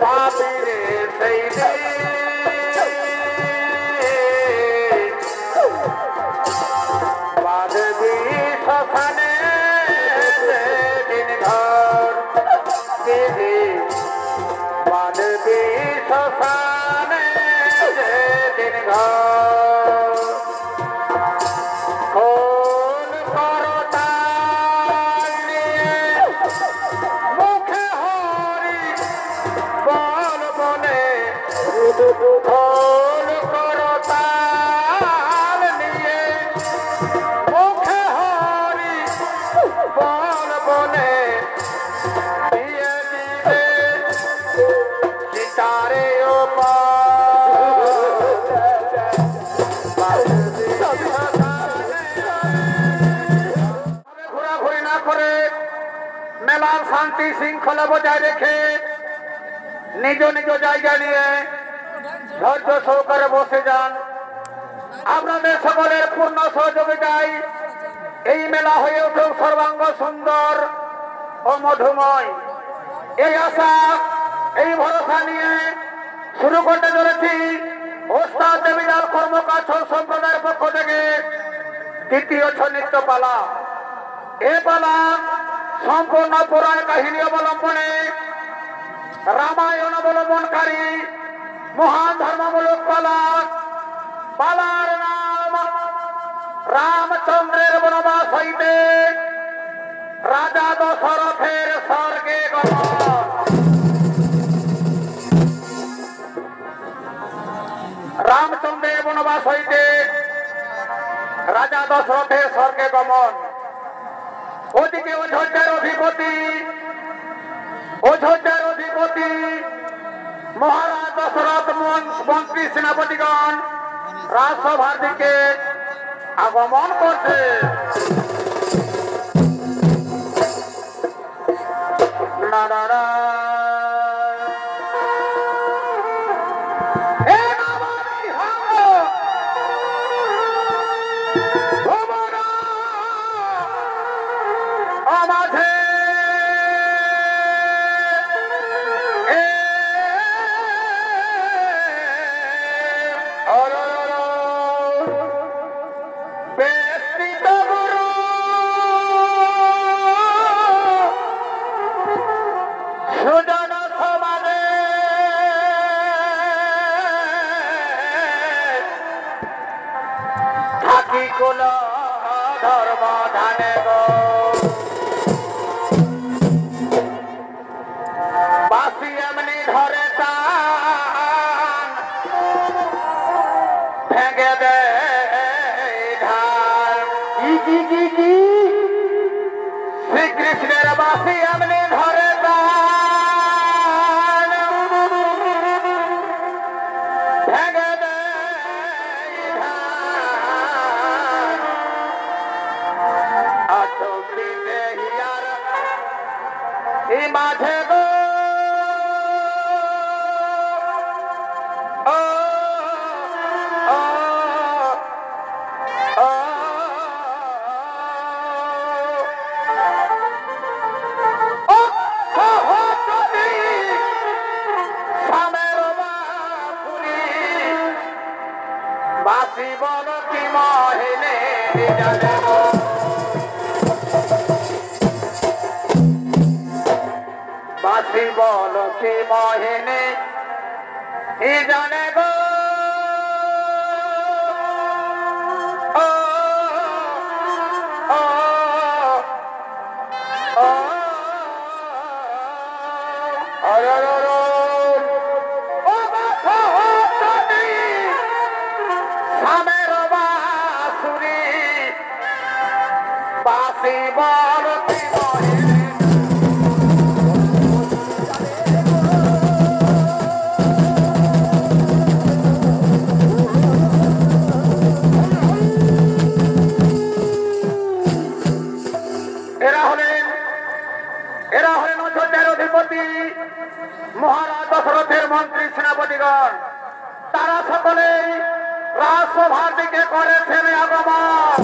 পাপিরে সেই বাঁধবি শ্মশানে সেদিন ঘর বিধি বাঁধবি শ্মশানে সেদিন ঘর খোল করতাল নিয়ে মুখে হরি বল বলে খোল করতাল নিয়ে মুখে হরি বল বলে দিয়ে দিবে সিতারে ঘোরাঘুরি না করে মেলার শান্তি শৃঙ্খলা বজায় রেখে নিজ নিজ জায়গা নিয়ে ধৈর্য সহকারে বসে যান। আপনাদের সকলের পূর্ণ সহযোগিতায় এই মেলা হয়ে উঠুক সর্বাঙ্গ সুন্দর ও মধুময়, এই আশা এই ভরসা নিয়ে শুরু করতে চলেছি ওস্তাদ দেবীলাল কর্মকার ছৌ সম্প্রদায়ের পক্ষ থেকে দ্বিতীয় ছৌ নৃত্য পালা। এ পালা সম্পূর্ণ পুরাণ কাহিনী অবলম্বনে রামায়ণ অবলম্বনকারী মহান ধর্মমূলক পালা। পালার নাম রামচন্দ্রের বনবাস হইতে রাজা দশরথের স্বর্গে গমন। রামচন্দ্রের বনবাস হইতে রাজা দশরথের স্বর্গে গমন। ওদিকে অযোধ্যার অধিপতি মহারাজ দশরথ মন্ত্রী সেনাপতিগণ রাজসভার দিকে আগমন করছে। ধর্ম ধানে গো বাসি এমনি ধরে টান ভেঙে দে ধান। শ্রীকৃষ্ণের বাসি এমনি ধরে টান ভেঙে দে মাঝে গো বাসি বল কি মহিনে জানে গো বাসি বল কি মহিনে জানে গো সামের বাসুরি বাসি বল কি মহিনে মহারাজ দশরথের মন্ত্রী সেনাপতিগণ তারা সকলেই রাজসভার দিকে করেছেন আগমন।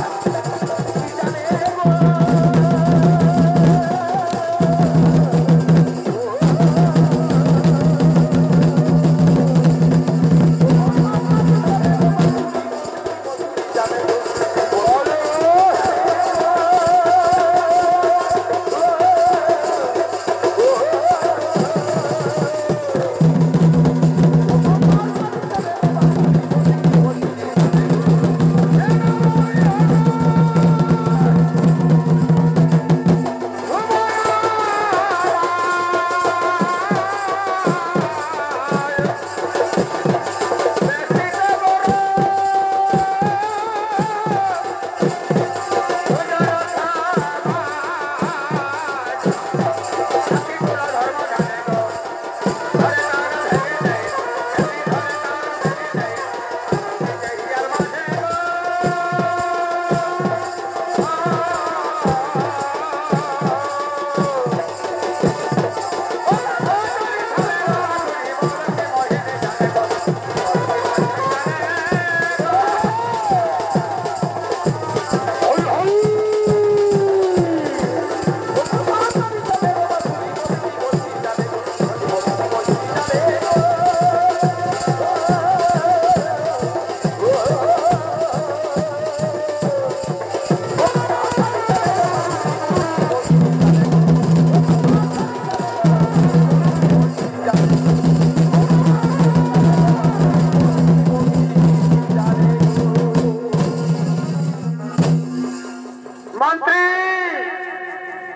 করি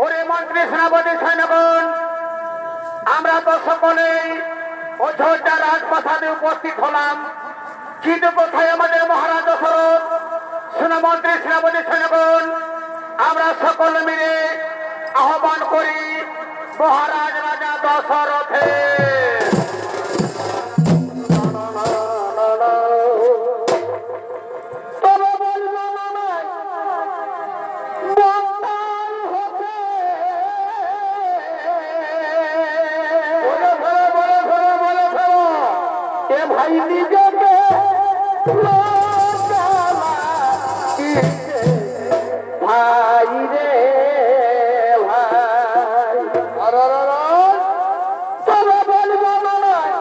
ওরে মন্ত্রী সেনাপতি সৈন্যগণ, আমরা তো সকলেই অযোধ্যা রাজপ্রাসাদে উপস্থিত হলাম, কিন্তু কোথায় আমাদের মহারাজ দশরথ? সেনামন্ত্রী সেনাপতি সৈন্যগণ, আমরা সকলে মিলে আহ্বান করি মহারাজ রাজা দশরথের। ভাই নিজেকে ভাই রে ভাই তবে বলব নয়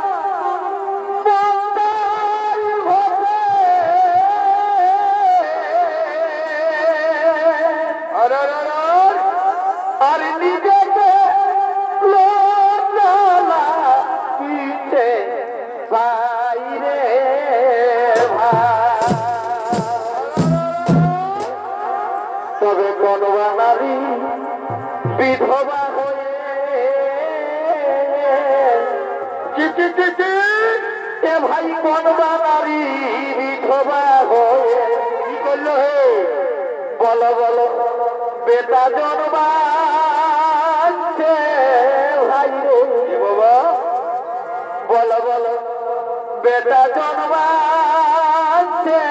বন্দাই হবে আর নিজেকে লোকালা পিছে ভাই রে ভাই তবে কনবা নারী বিধবা হয়ে এ ভাই কনবা নারী বিধবা হয়ে কি করলো হে বলো বলো বেটা জন্মাচ্ছে ভাই রে বাবা বলো বলো বেটা জন্মাচ্ছে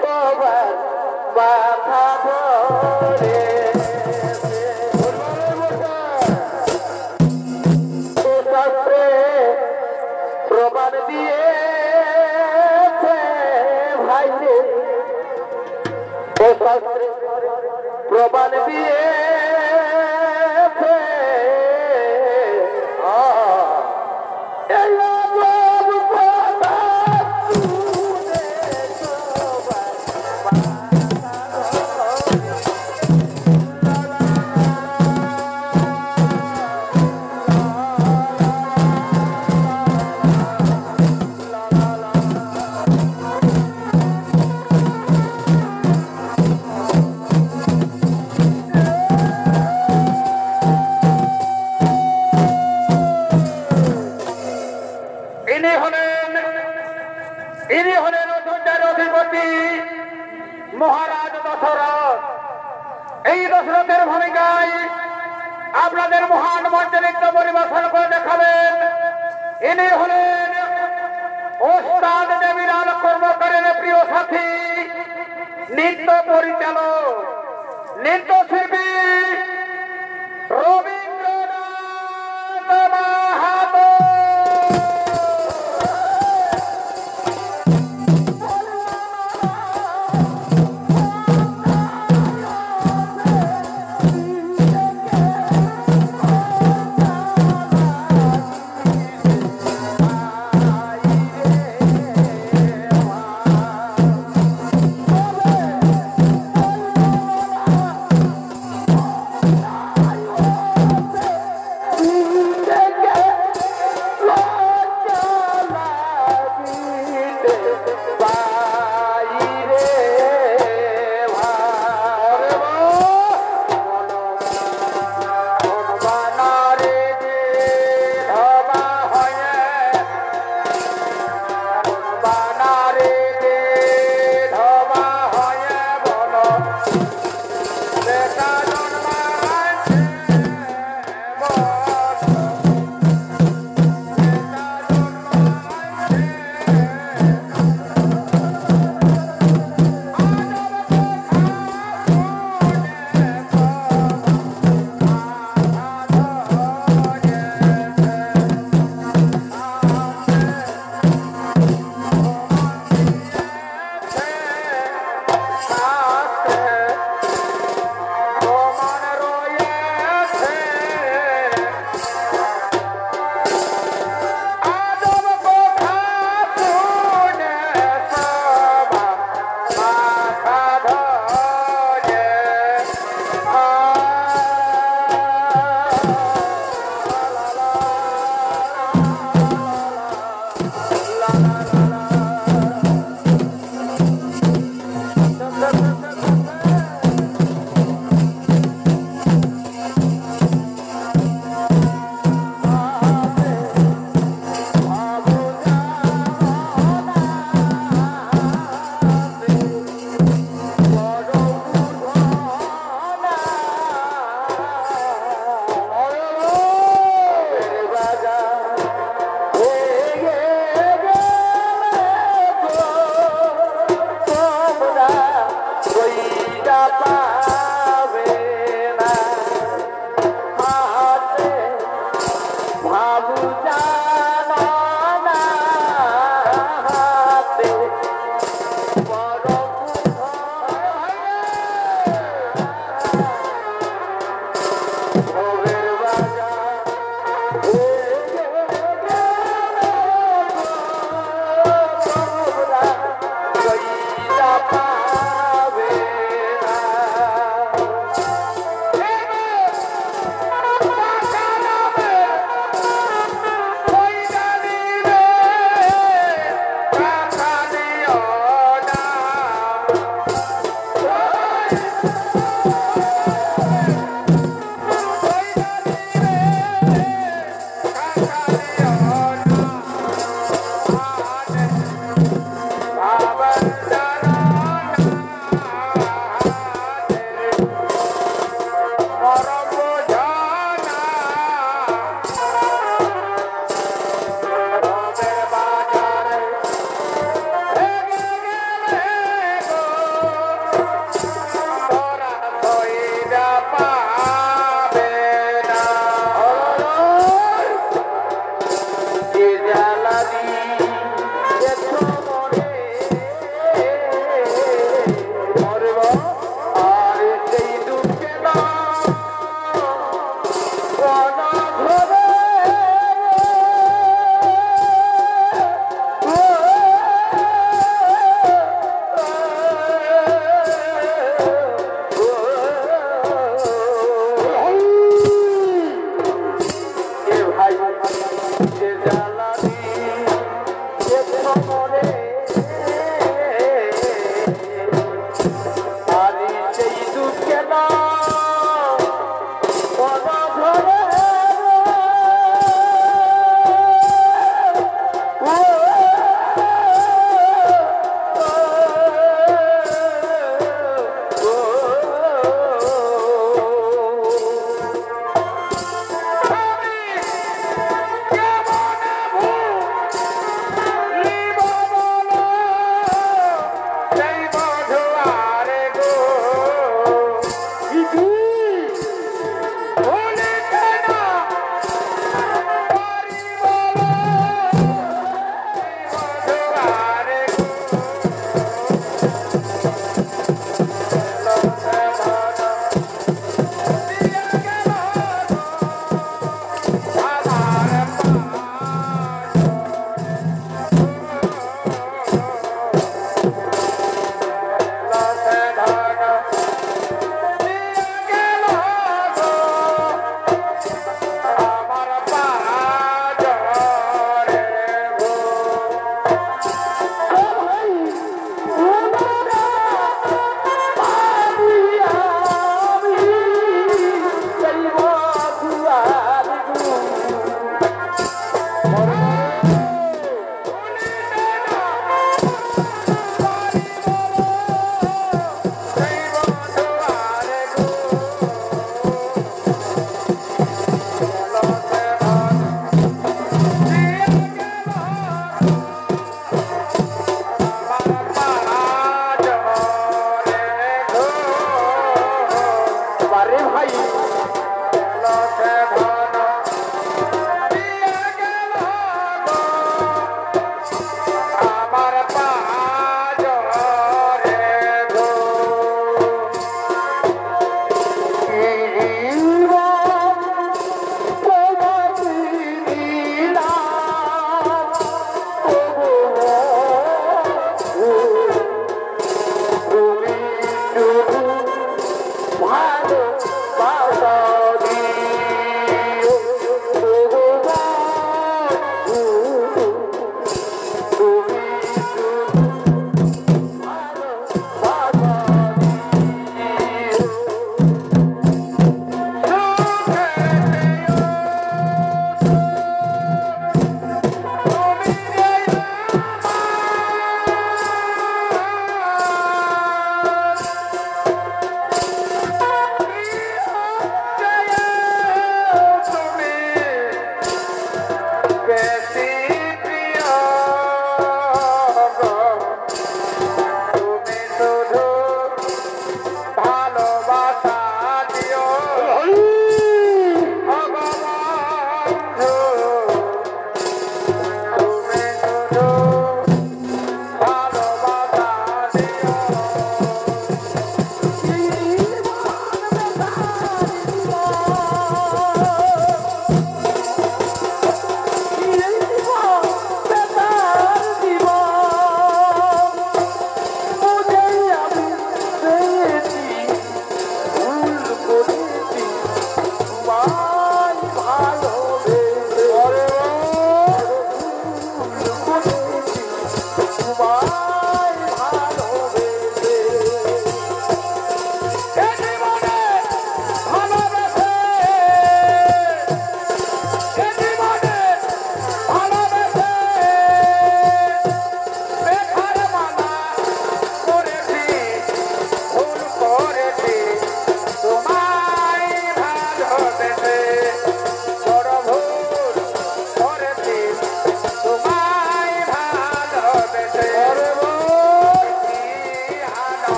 সবার বাধা ধরে শাস্ত্রে প্রমাণ দিয়েছে ভাই রে ও শাস্ত্রে প্রমাণ দিয়েছে ইনি হলেন অযোধ্যার অধিপতি মহারাজ দশরথ। এই দশরথের ভূমিকায় আপনাদের মহান মঞ্চে নৃত্য পরিবেশন করে দেখাবেন ইনি হলেন ওস্তাদ দেবীলাল কর্মকারের প্রিয় সাথী, নৃত্য পরিচালক, নৃত্যশিল্পী রবীন্দ্রনাথ মাহাতো। সমরে আরে সেই দুঃখে না অনধরে আমি কেমন ভুলিব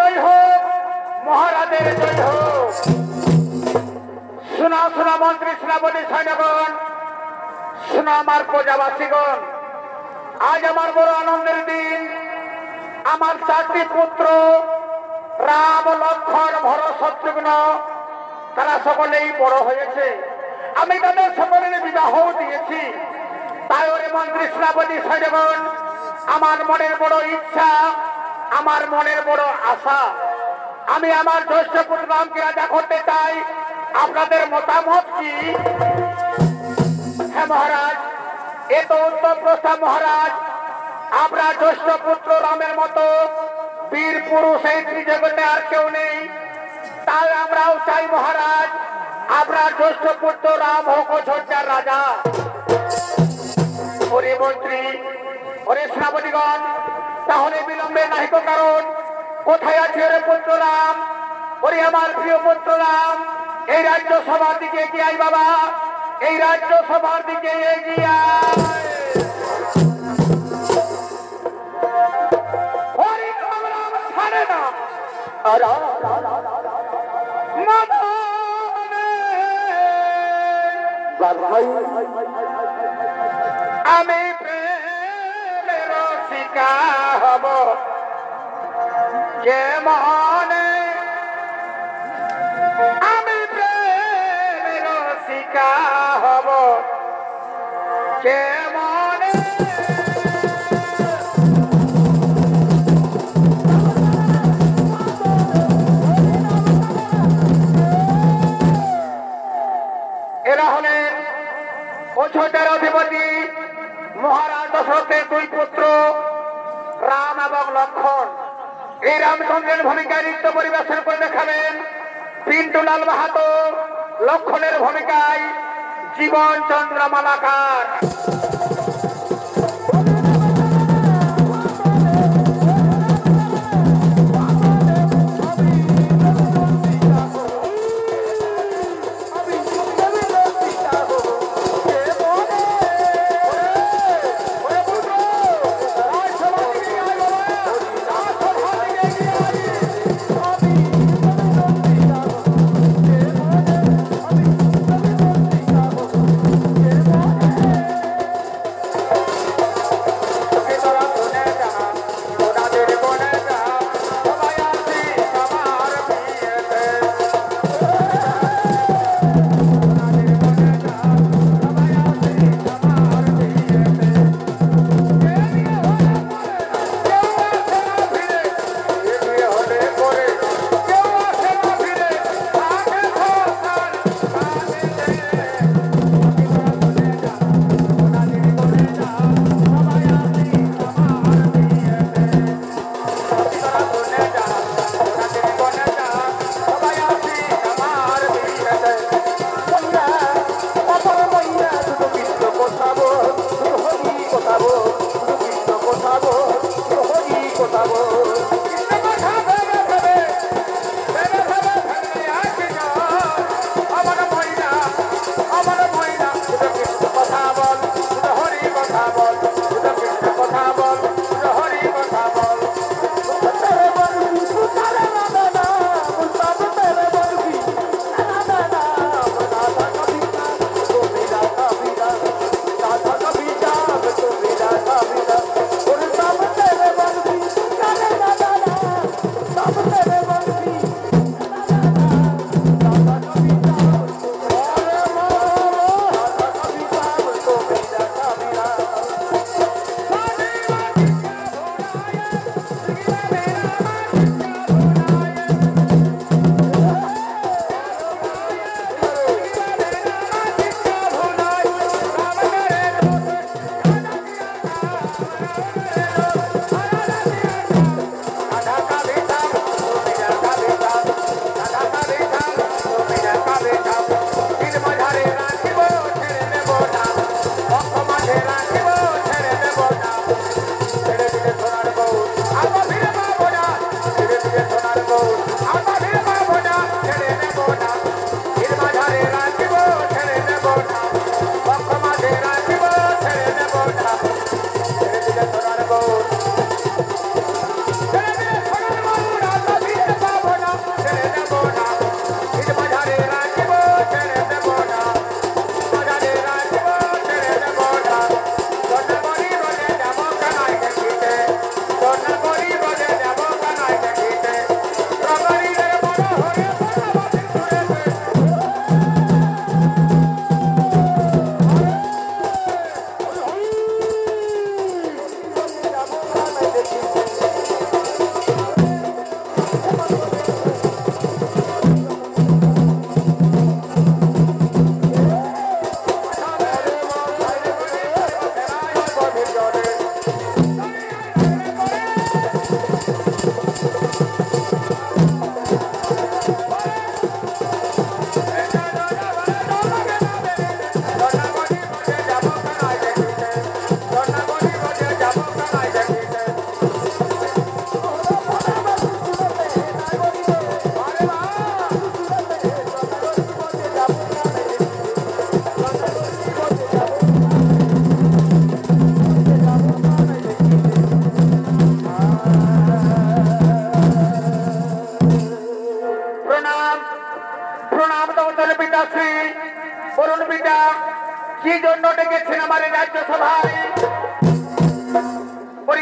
জয় হোক, মহারাজের জয় হোক। শোনা শোনা মন্ত্রী, সেনাপতি, সৈন্যগণ, শোনা আমার প্রজাবাসীগণ, আজ আমার বড় আনন্দের দিন। আমার 4টি পুত্র রাম, লক্ষ্মণ, ভরত, শত্রুঘ্ন, তারা সকলেই বড় হয়েছে। আমি তাদের সকলের বিবাহ দিয়েছি। তাই ওরে মন্ত্রী, সেনাপতি, সৈন্যগণ, আমার মনের বড় ইচ্ছা, আমার মনের বড় আশা, আমি আমার জ্যেষ্ঠ পুত্র রামকে রাজা করতে চাই। আপনাদের মতামত কি? হ্যাঁ মহারাজ, এ তো উত্তম প্রস্তাব মহারাজ। আপনার জ্যেষ্ঠ পুত্র রামের মতো বীর পুরুষ এই ত্রিজগতে আর কেউ নেই। তাই আমরাও চাই মহারাজ, আপনার জ্যেষ্ঠ পুত্র রাম হোক অযোধ্যার রাজা। ওরে মন্ত্রী, ওরে সেনাপতিগণ, তাহলে বিলম্বে নাহিক কারণ। কোথায় আছে ওরে পুত্র রাম? ওরে আমার প্রিয় পুত্র রাম, এই রাজ্য সভার দিকে এগিয়ে আয় বাবা, এই রাজ্য সভার দিকে এগিয়ে আয়। হরি রাম রাম ছাড়ে না, আমি প্রেমের রসিকা হব যে মনে, আমি প্রেমের রসিকা হব যে মনে। এরা হলেন অযোধ্যার অধিপতি মহারাজ দশরথের 2 পুত্র রাম এবং লক্ষ্মণ। এই রামচন্দ্রের ভূমিকায় নৃত্য পরিবেশন করে দেখাবেন পিন্টুলাল মাহাতো, লক্ষ্মণের ভূমিকায় জীবন চন্দ্র মালাকার।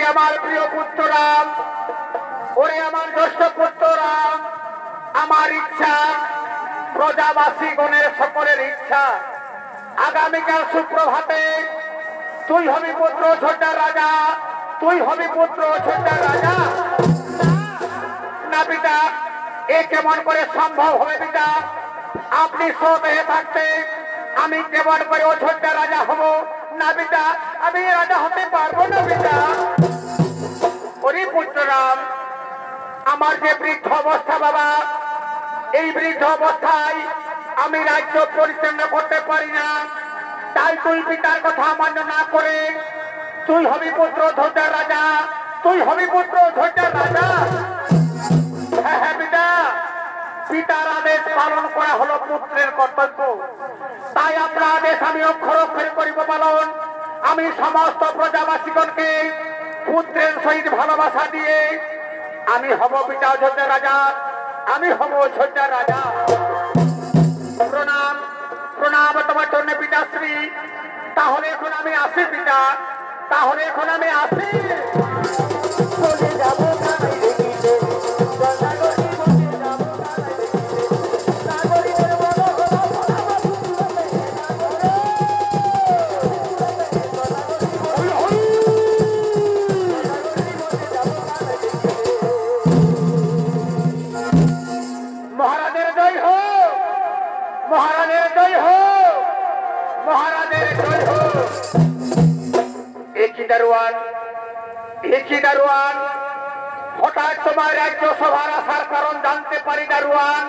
ওরে আমার প্রিয় পুত্র রাম, ওরে আমার জ্যেষ্ঠ পুত্র রাম, আমার ইচ্ছা প্রজাবাসী গণের সকলের ইচ্ছা আগামীকাল সুপ্রভাতে তুই হবি পুত্র অযোধ্যার রাজা, তুই হবি পুত্র অযোধ্যার রাজা। না পিতা, এ কেমন করে সম্ভব হবে পিতা? আপনি স্বদেহে থাকতে আমি কেমন করে অযোধ্যার রাজা হব? না পিতা, আমি রাজা হতে পারবো না পিতা। ওরে পুত্ররাম, আমার যে বৃদ্ধ অবস্থা বাবা, এই বৃদ্ধ অবস্থায় আমি রাজ্য পরিচালনা করতে পারি না। তাই তুই পিতার কথা মান্য না করে তুই হবি পুত্র অযোধ্যার রাজা, তুই হবি পুত্র অযোধ্যার রাজা। হ্যাঁ হ্যাঁ পিতা, পিতার আদেশ পালন করা হলো পুত্রের কর্তব্য। তাই আপনার আদেশ আমি অক্ষর অক্ষরে করিব পালন। আমি সমস্ত প্রজাবাসীগণকে পুত্রের সহিত ভালোবাসা দিয়ে আমি হব পিতা অযোধ্যার রাজা, আমি হব অযোধ্যার রাজা। প্রণাম প্রণাম তোমার জন্য পিতাশ্রী। তাহলে এখন আমি আসি পিতা, তাহলে এখন আমি আসি। চলে যাবো কানাই দেখিতে, জলনাগরী বসে যাবো কানাই দেখিতে, নাগরীদের মনো হলো ভোলাবা পুতুলে, মহারাজের জয় হোক, মহারাজের জয় হোক, মহারাজের জয় হোক। একই দারোয়ান, একই দারোয়ান, হঠাৎ তোমার রাজ্যসভার আসার কারণ জানতে পারি দারোয়ান,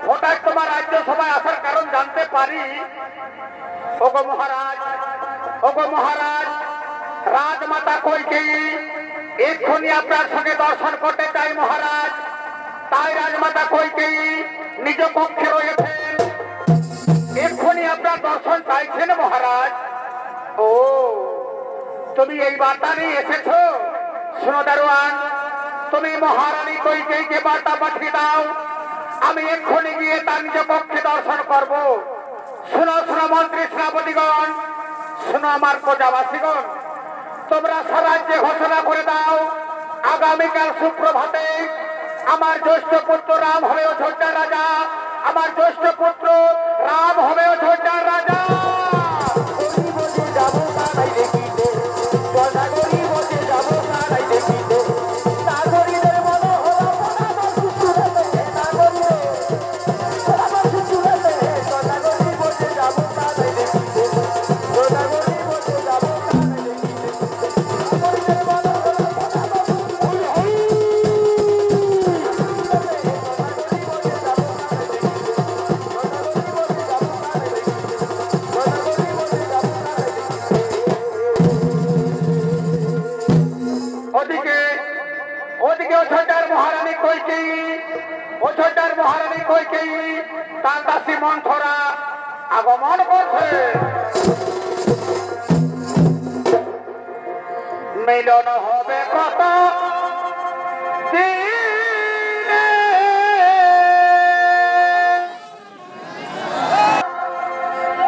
হঠাৎ তোমার রাজ্যসভায় আসার কারণ জানতে পারি। ওগো মহারাজ, ওগো মহারাজ, রাজমাতা কইকেয়ী এক্ষুনি আপনার সঙ্গে দর্শন করতে চাই মহারাজ। তাই রাজমাতা কইকেয়ী নিজ কক্ষে রয়েছেন, এক্ষুনি আপনার দর্শন চাইছেন মহারাজ। ও, তুমি এই বার্তা নিয়ে এসেছো? শোনো দারোয়ান, তুমি মহারানী কইকেয়ীকে বার্তা পাঠিয়ে দাও, আমি এক্ষুনি গিয়ে তার নিজ কক্ষে দর্শন করব। শোনো শোনো মন্ত্রী সেনাপতিগণ, শোনো আমার প্রজাবাসীগণ, তোমরা স্বরাজ্যে ঘোষণা করে দাও আগামীকাল সুপ্রভাতে আমার জ্যেষ্ঠ পুত্র রাম হবে অযোধ্যার রাজা, আমার জ্যেষ্ঠ পুত্র রাম হবে অযোধ্যার রাজা। নাগরী বসে যাবো কানাই দেখিতে, জলনাগরী বসে যাবো কানাই দেখিতে, নাগরীদের মনো হলো ভোলাবা পুতুলে, ভোলাবা পুতুলে, জলনাগরী বসে যাবো কানাই দেখিতে, জলনাগরী বসে যাবো কানাই দেখিতে, নাগরীদের মনো হলো ভোলাবা পুতুলে, ওদিকে ওদিকে অযোধ্যার মহারানী কইকেয়ী, অযোধ্যার মহারানী কইকেয়ী তার দাসী মন্থরা আগমন করছে। মিলন হবে কত দিনে,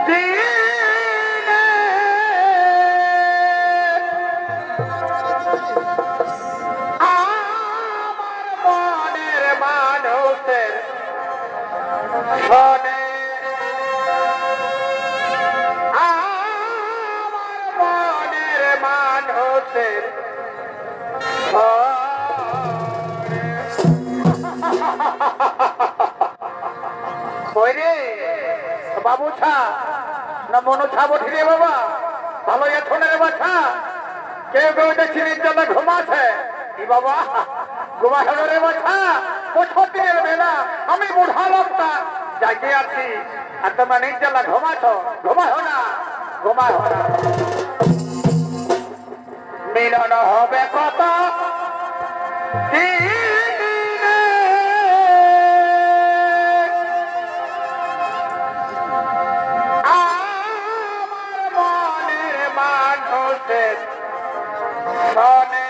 দিনে আমার মনের মানুষের শোনে, আমার মনের মানুষের শোনে। বাবু ছা না মনো ছাবো ঠিরে বাবা, ভালো এছো না রে বাছা। কেউ কেউ দেখছি নির্জনে ঘুমাছে, কি বাবা ঘুমা হলো রে বাছা? 65 দিনের বেলা, আমি বুড়া লোকটা জাগিয়ে আছি আর তোমরা নির্জলা ঘুমাছ। ঘুমাও না, ঘুমাও না। মিলন হবে কত দিনে, আমার মনের মানুষের শোনে,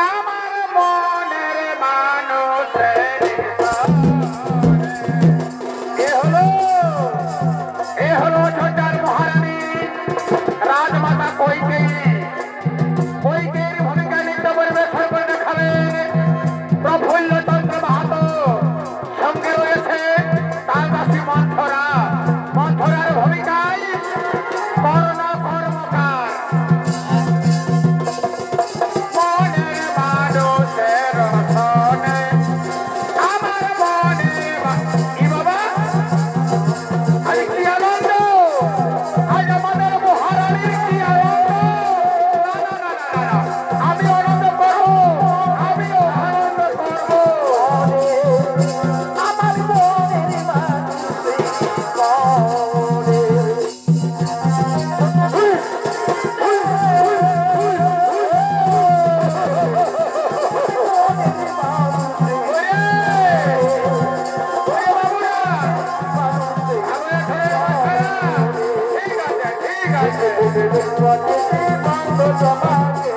আমার মনের মানুষের শোনে। এ হলো অযোধ্যার মহারানী রাজমাতা কইকেয়ী। তোমাকে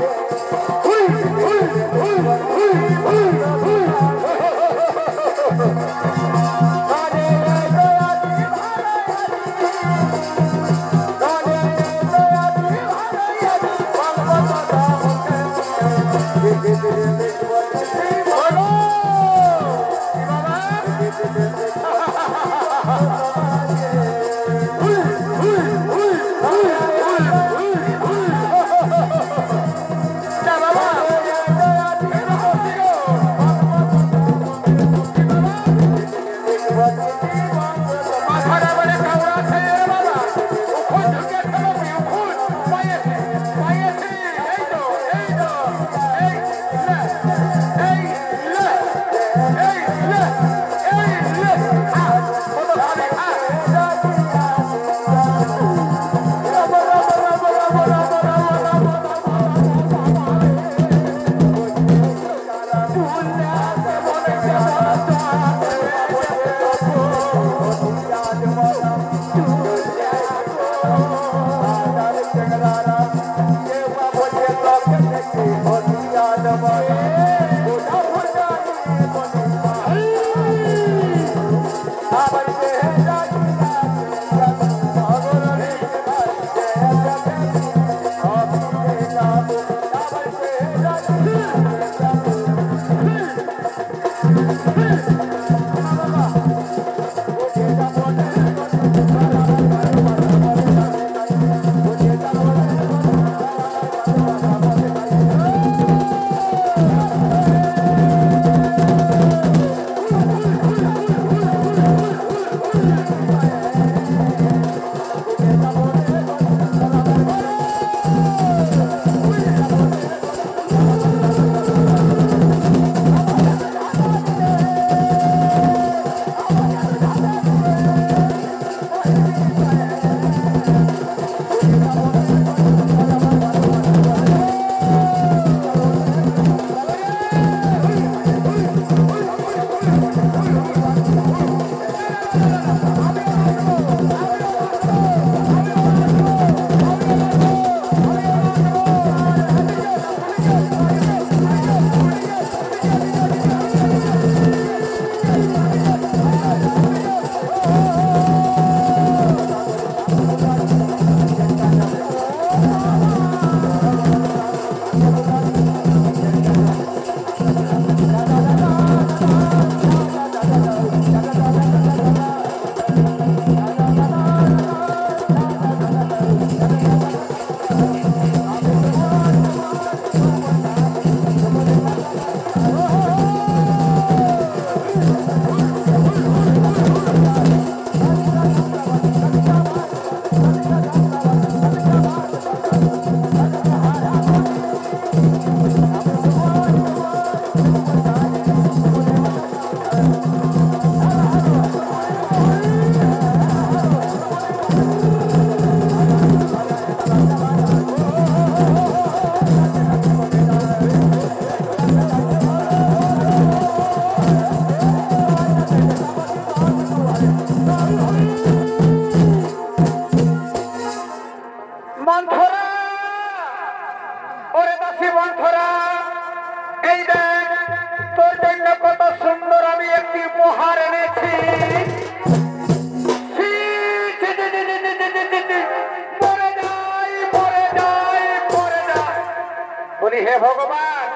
বলি হে ভগবান,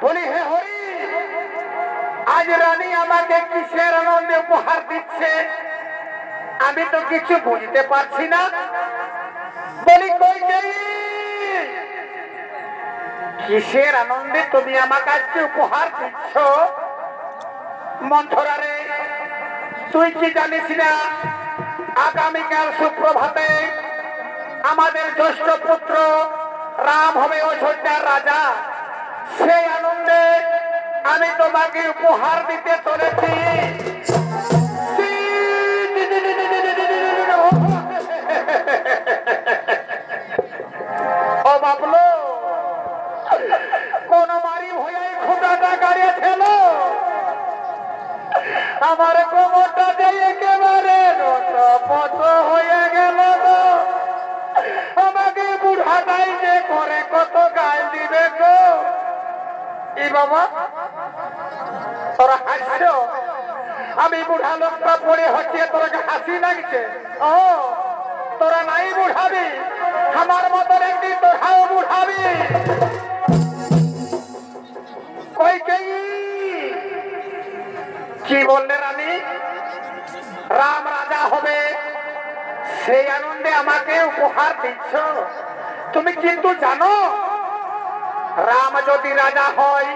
বলি হে হরি, আজ রানী আমাকে কিসের আনন্দে উপহার দিচ্ছে আমি তো কিছু বুঝতে পারছি না। বলি কই যাই, কিসের আনন্দে তুমি আমাকে আজকে উপহার দিচ্ছ? মন্থরা রে, তুই কি জানিস না আগামীকাল সুপ্রভাতে আমাদের জ্যেষ্ঠ পুত্র রাম হবে অযোধ্যার রাজা? সেই আনন্দে আমি তোমাকে উপহার দিতে চলেছি। ও বাবলো, কোন মারি হয়ে খুঁটাটা গাড়িয়েছিল, আমার কোমরটা যে একেবারে পত হয়ে গেল, আমাকে বুড়াটাই যে করে কত গায়ে দিবে গো। এই বাবা তোরা হাসছ, আমি বুড়া লোকটা পড়ে হচ্ছে তোরা হাসি লাগছে। ও তোরা নাই বুড়াবি, আমার মতন একদিন তোরাও বুড়াবি। কি বললে রানী? রাম রাজা হবে সেই আনন্দে আমাকে উপহার দিচ্ছ তুমি, কিন্তু জানো রাম যদি রাজা হয়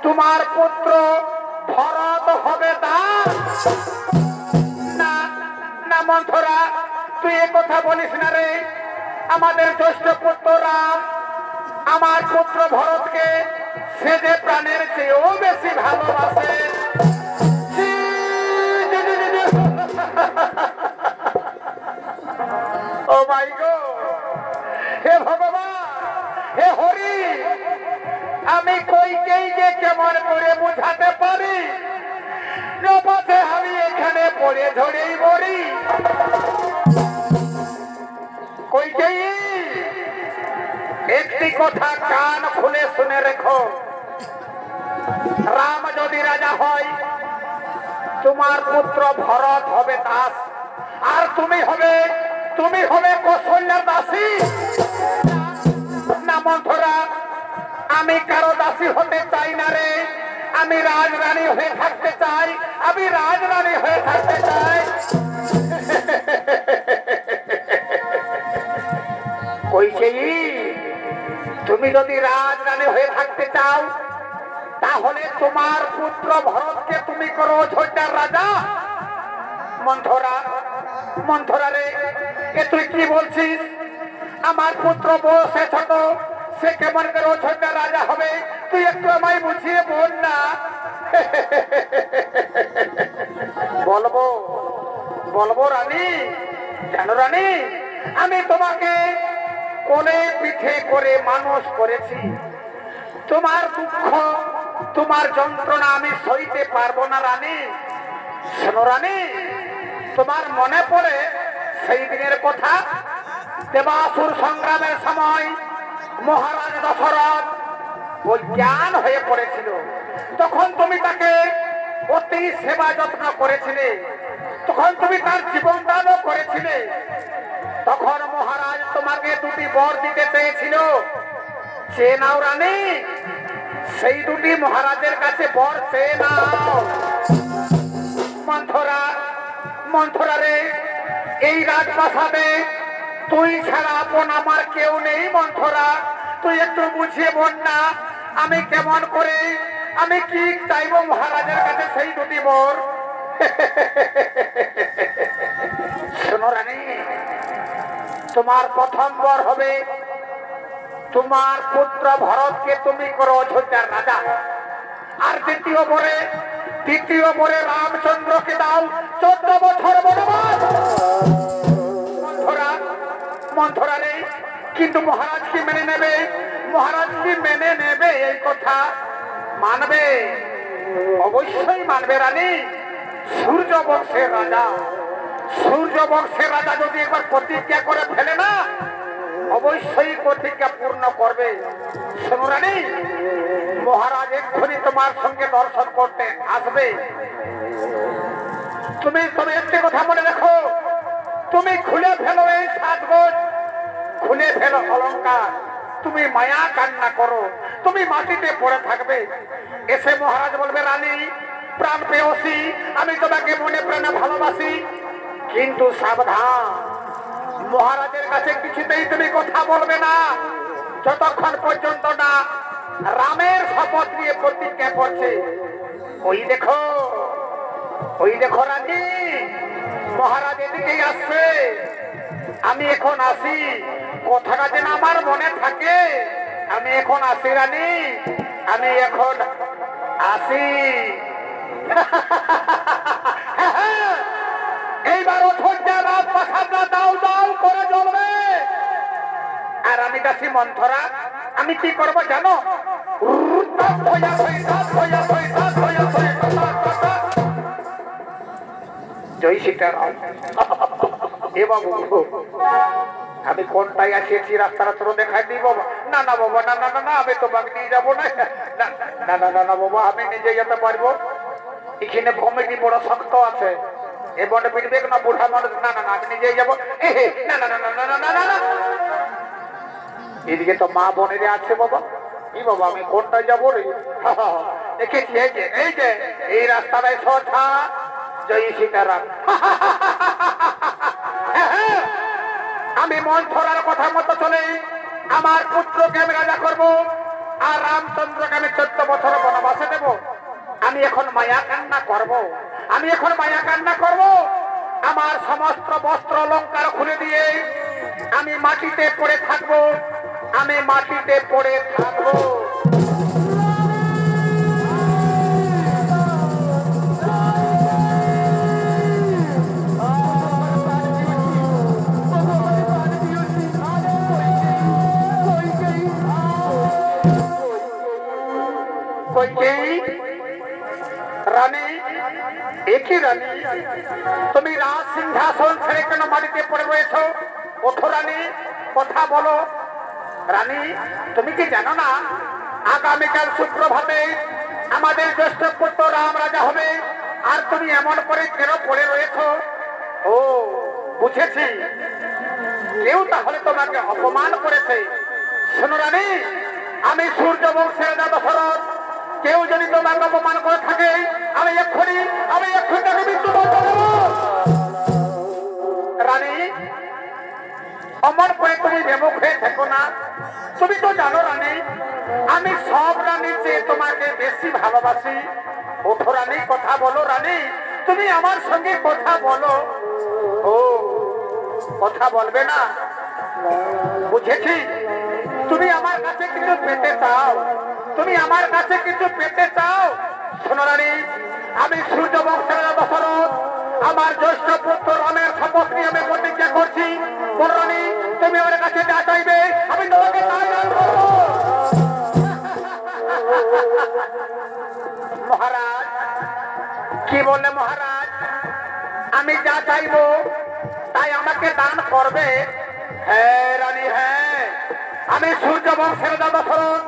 তোমার পুত্র ভরত হবে দাস। না না মন্থরা, তুই এ কথা বলিস না রে। আমাদের জ্যেষ্ঠ পুত্র রাম আমার পুত্র ভরতকে সে যে প্রাণের চেয়েও বেশি ভালোবাসে। ও মাই গড, হে ভগবান, হে হরি, আমি কইকেই যে কেমন করে বুঝাতে পারি, নপথে আমি এখানে পড়ে ধরেই মরি। কইকেই একটি কথা কান খুলে শুনে রেখো, রাম যদি রাজা হয় তোমার পুত্র ভরত হবে দাস, আর তুমি হবে কৌশল্যার দাসী। না মন্থরা, আমি কারো দাসী হতে চাই না রে, আমি রাজরানী হয়ে থাকতে চাই, আমি রাজরানী হয়ে থাকতে চাই। কইছে তুমি যদি রাজরানী হয়ে থাকতে চাও তাহলে তোমার পুত্র ভরতকে তুমি করো অযোধ্যার রাজা। মন্থরা রে, এ তুই কি বলছিস? আমার পুত্র বয়সে ছোট, সে কেমন করে অযোধ্যার রাজা হবে? তুই একটু আমায় বুঝিয়ে বল না। বলবো রানী। জানো রানী, আমি তোমাকে কোলে পিঠে করে মানুষ করেছি, তোমার দুঃখ তোমার যন্ত্রণা আমি সইতে পারবো না রানী। শোনো রানী, তোমার মনে পড়ে সেই দিনের কথা? দেবাসুর সংগ্রামের সময় মহারাজ দশরথ অজ্ঞান হয়ে পড়েছিল, তখন তুমি তাকে অতি সেবা যত্ন করেছিলে, তখন তুমি তার জীবন দানও করেছিলে। তখন মহারাজ তোমাকে দুটি বর দিতে চেয়েছিল, চেয়ে নাও রানী, সেই দুটি মহারাজের কাছে বর চেয়ে নাও। মন্থরা রে, এই রাজপ্রাসাদে তুই ছাড়া আপন আমার কেউ নেই। মন্থরা, তুই একটু বুঝিয়ে বল না, আমি কেমন করে, আমি কি চাইবো মহারাজের কাছে সেই দুটি বর? শোনো রানী, তোমার প্রথম বর হবে তোমার পুত্র ভরতকে তুমি করো অযোধ্যার রাজা, আর দ্বিতীয় বরে রামচন্দ্রকে দাও 14 বছর বনবাস। মন্থরা রে, কিন্তু মহারাজ কি মেনে নেবে? মহারাজ কি মেনে নেবে? এই কথা মানবে? অবশ্যই মানবে রানী। সূর্য বংশের রাজা যদি একবার প্রতিজ্ঞা করে ফেলে না, অবশ্যই প্রতিজ্ঞা পূর্ণ করবে। শোনো রানী, মহারাজ এক্ষুনি তোমার সঙ্গে দর্শন করতে আসবে। তুমি একটি কথা মনে রাখো, তুমি খুলে ফেলো এই সাজগোজ, খুলে ফেলো অলঙ্কার, তুমি মায়া কান্না করো, তুমি মাটিতে পড়ে থাকবে। এসে মহারাজ বলবে, রানী প্রাণ পেয়সী, আমি তোমাকে মনে প্রাণে ভালোবাসি, কিন্তু সাবধান, মহারাজের কাছে কিছুতেই তুমি কথা বলবে না যতক্ষণ পর্যন্ত না রামের শপথ নিয়ে প্রতিজ্ঞা করছে। ওই দেখো রানী, মহারাজ এদিকেই আসছে, আমি এখন আসি। কথাটা যেন আমার মনে থাকে, আমি এখন আসি রানী, আমি এখন আসি। এইবার অযোধ্যা রাজপ্রাসাদটা দাও দাও করে জ্বলবে। আর আমি দাসী মন্থরা, আমি কি করবো জানো? জয় সীতারাম। এ বাবু, আমি কোনটাই আসিয়েছি রাস্তাটা তোর দেখাই দিই বাবা। না না বাবা, না না না না, আমি তোমাকে নিয়ে যাবো না। না না না না না বাবা, আমি নিজে যেতে পারবো। এখানে কমিটি বড় শক্ত আছে, এ বনে পিটবে না বুড়া মানুষ। না না না, আমি নিজেই যাবো। না না না না না না না না, এদিকে তো মা বোনেরে আছে বাবা। কি বাবা, আমি কোনটায় যাবো রে? দেখেছি এই যে এই রাস্তাটাই সোজা। জয় সীতারাম। আমি মন ছড়ার কথা মতো চলে আমার পুত্রকে আমি রাজা করবো, আর রামচন্দ্রকে আমি 14 বছর বনবাসে দেব। আমি এখন মায়া কান্না করব, আমি এখন মায়া কান্না করব। আমার সমস্ত বস্ত্র অলঙ্কার খুলে দিয়ে আমি মাটিতে পড়ে থাকবো, আমি মাটিতে পড়ে থাকবো। রানী, একই রানী, তুমি রাজ সিংহাসন ছেড়ে কেন মাটিতে পড়ে রয়েছ? ওঠো রানী, কথা বলো। রানী, তুমি কি জানো না আগামীকাল সুপ্রভাতে আমাদের জ্যেষ্ঠ পুত্র রাম রাজা হবে, আর তুমি এমন করে কেন পড়ে রয়েছ? ও বুঝেছি, কেউ তাহলে তোমাকে অপমান করেছে। শোনো রানী, আমি সূর্য বংশের রাজা দশরথ। কেউ যদি তোমাকে অপমান করে থাকে, আমি এক্ষুনি তাকে মৃত্যুদণ্ড দেব। রানী, অমর করে তুমি বিমুখ হয়ে থেকো না। তুমি তো জানো রানী, আমি সব রানীর চেয়ে তোমাকে বেশি ভালোবাসি। ওঠো রানী, কথা বলো। রানী, তুমি আমার সঙ্গে কথা বলো। ও কথা বলবে না? বুঝেছি, তুমি আমার কাছে কিছু পেতে চাও, তুমি আমার কাছে কিছু পেতে চাও। শোনো রানী, আমি সূর্য বংশের দশরথ, আমার জ্যেষ্ঠ পুত্র রামের শপথ নিয়ে আমি প্রতিজ্ঞা করছি। বল রানী, তুমি আমার কাছে যা চাইবে আমি তোমাকে তাই দান করবো। মহারাজ, কি বললে মহারাজ? আমি যা চাইবো তাই আমাকে দান করবে? হ্যাঁ রানী, হ্যাঁ, আমি সূর্য বংশের দশরথ,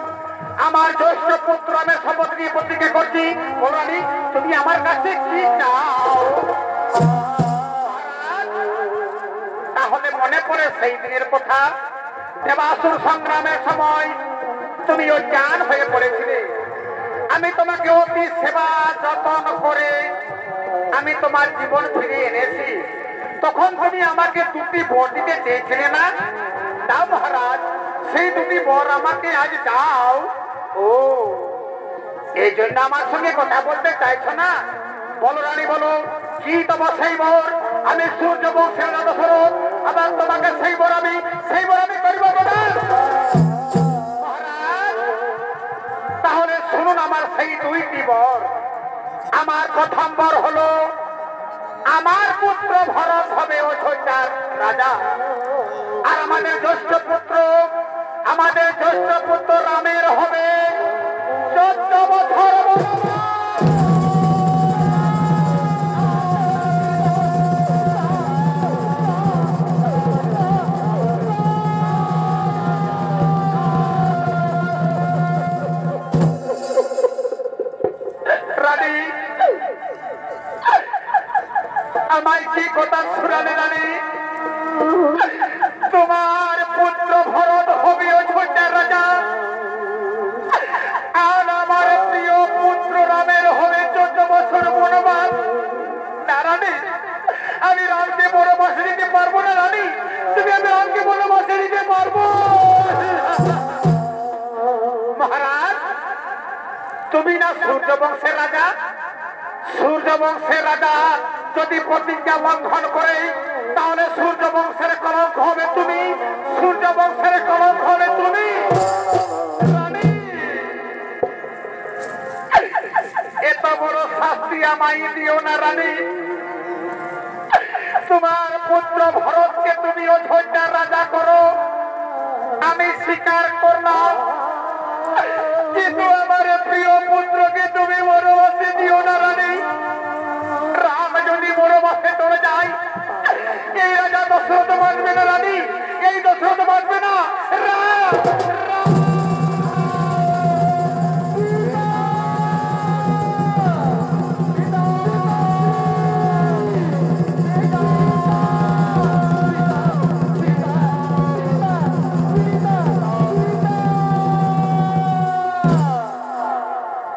আমার জ্যেষ্ঠ পুত্র আমি শপথ নিয়ে প্রতিজ্ঞা করছি। বল রানী, তুমি আমার কাছে কি চাও? তাহলে মনে পড়ে সেই দিনের কথা, দেবাসুর সংগ্রামের সময় তুমি অজ্ঞান হয়ে পড়েছিলে। আমি তোমাকে অতি সেবা যত্ন করে আমি তোমার জীবন ফিরিয়ে এনেছি। তখন তুমি আমাকে 2টি বর দিতে চেয়েছিলে না? দাও মহারাজ, সেই 2টি বর আমাকে আজ দাও। ও, এই জন্য আমার সঙ্গে কথা বলতে চাইছো না? বলো রানী, বলো, কি তোমার সেই বর? আমি সূর্য বংশের দশরথ, আবার তোমাকে সেই বর আমি করবো না। মহারাজ, তাহলে শুনুন আমার সেই 2টি বর। আমার প্রথম বর হলো, আমার পুত্র ভরত হবে অযোধ্যার রাজা, আর আমাদের জ্যেষ্ঠ পুত্র রামের হবে 14 বছর বনবাস। রানী, আমায় কি কথা শুনালে রানী? তোমার পুত্র ভরত হবে অযোধ্যার রাজা, আর আমার প্রিয় পুত্র রামের হবে 14 বছর বনবাস। না রানী, আমি রামকে বনবাসে দিতে পারবো না। রানী, তুমি আমি রামকে বনবাসে দিতে পারবো? মহারাজ, তুমি না সূর্য বংশের রাজা? সূর্য বংশের রাজা যদি প্রতিজ্ঞা লঙ্ঘন করে, তাহলে সূর্য বংশের কলঙ্ক হবে তুমি, সূর্য বংশের কলঙ্ক হবে তুমি। এত বড় শাস্তি আমায় দিও না রানী। তোমার পুত্র ভরতকে তুমি অযোধ্যার রাজা করো, আমি স্বীকার করলাম, কিন্তু আমার প্রিয় পুত্রকে তুমি বনবাসে দিও না রানী। রাম যদি বনবাসে চলে যায়, এই রাজা দশরথ মানবে না রানী, এই দশরথ বাঁচবে না। রাম, রাম।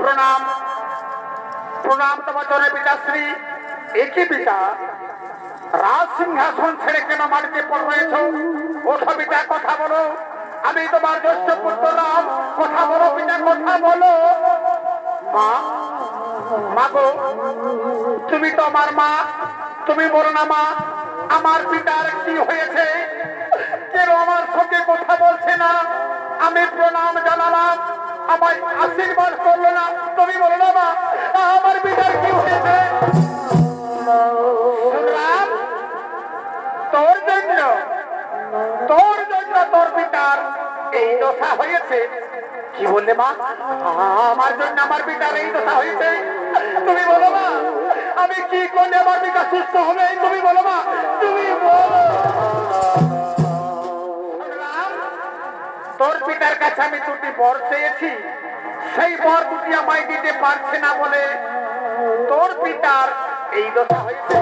প্রণাম, প্রণাম তোমার জন্য পিতাশ্রী। একই পিতা, রাজ সিংহাসন ছেড়ে কেন মাটিতে পড়ে রয়েছ? ওঠো পিতা, কথা বলো। আমি তোমার জ্যেষ্ঠ পুত্র রাম, কথা বলো পিতা, কথা বলো। মা, মা গো, তুমি তো আমার মা, তুমি বলো না মা আমার পিতার কি হয়েছে? কেন আমার সঙ্গে কথা বলছে না? আমি প্রণাম জানালাম, আমায় আশীর্বাদ করলো না। তুমি বলো না মা আমার পিতার কি হয়েছে? রাম, তোর জন্য, তোর জন্য তোর পিতার এই দশা হয়েছে। কি বললে মা? আমার জন্য আমার পিতার এই দশা হয়েছে? তুমি বলো মা আমি কি করলে আমার পিতা সুস্থ হবে? তুমি বলো মা, তুমি বলো। তোর পিতার কাছে আমি দুটি বর চেয়েছি, সেই বর দুটি আমায় দিতে পারছে না বলে তোর পিতার এই দশা হয়েছে।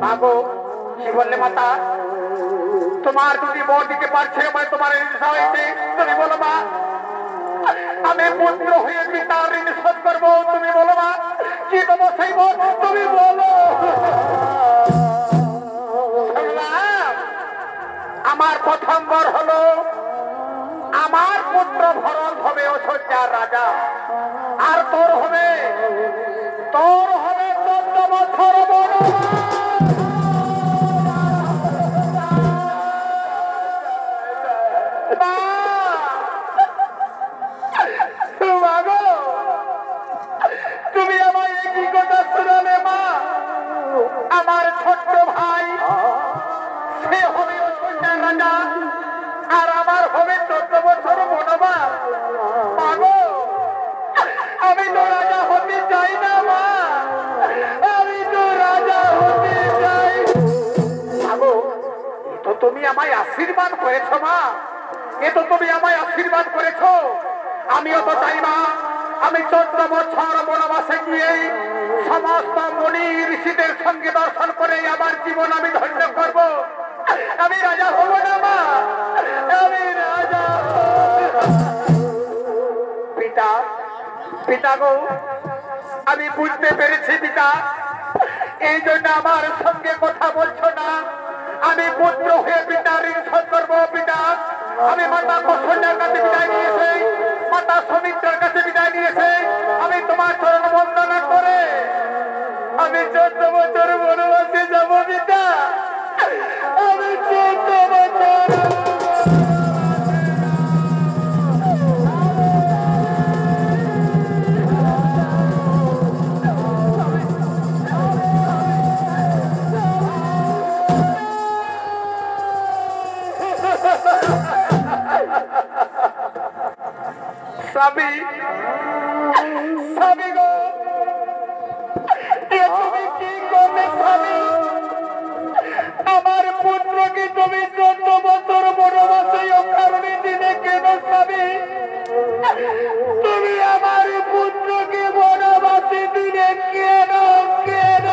বাবু, কি বললে মাতা? তোমার দুটি বর দিতে পারছে না বলে তোমার এই দশা হয়েছে? তুমি বলো মা আমি পুত্র হয়ে পিতার ঋণ শোধ করবো। তুমি বলো মা কি দেবো সেই বর? তুমি বলো। আমার প্রথম বর হলো আমার পুত্র ভরত হবে অযোধ্যার রাজা, আর তোর হবে 14 বছর বনবাস। তুমি আমার কি কথা শোনালে মা? আমার ছোট্ট ভাই সে হবে অযোধ্যার রাজা, আর আমার হবে 14 বছর বনবাস। মাগো, আমি তো রাজা হতে চাই না মা, আমি তো রাজা হতে চাই। মাগো, এ তো তুমি আমায় আশীর্বাদ করেছো মা, এ তো তুমি আমায় আশীর্বাদ করেছো। আমিও তো চাই মা আমি 14 বছর বনবাসে গিয়ে সমস্ত মুনি ঋষিদের সঙ্গে দর্শন করে আমার জীবন আমি ধন্য করব। আমি রাজা হব না মা, আমি রাজা। পিতা, পিতা গো, আমি বুঝতে পেরেছি পিতা, এই জন্য আমার সঙ্গে কথা বলছো না। আমি পুত্র হয়ে পিতার ঋণ শোধ করবো পিতা। আমি মাতা কৌশল্যার কাছে বিদায় নিয়েছি, মাতা সৌমিত্রের কাছে বিদায় নিয়েছি। আমি তোমার চরণ বন্দনা করে আমি 14 বছর বনবাসে যাব পিতা। আমি 14 বছর স্বামী, স্বামী গো, এ তুমি কি করলে স্বামী? আমার পুত্রকে তুমি 14 বছর বনবাসে অকারণে দিলে কেন স্বামী? তুমি আমার পুত্রকে বনবাসে দিলে কেন? কেন?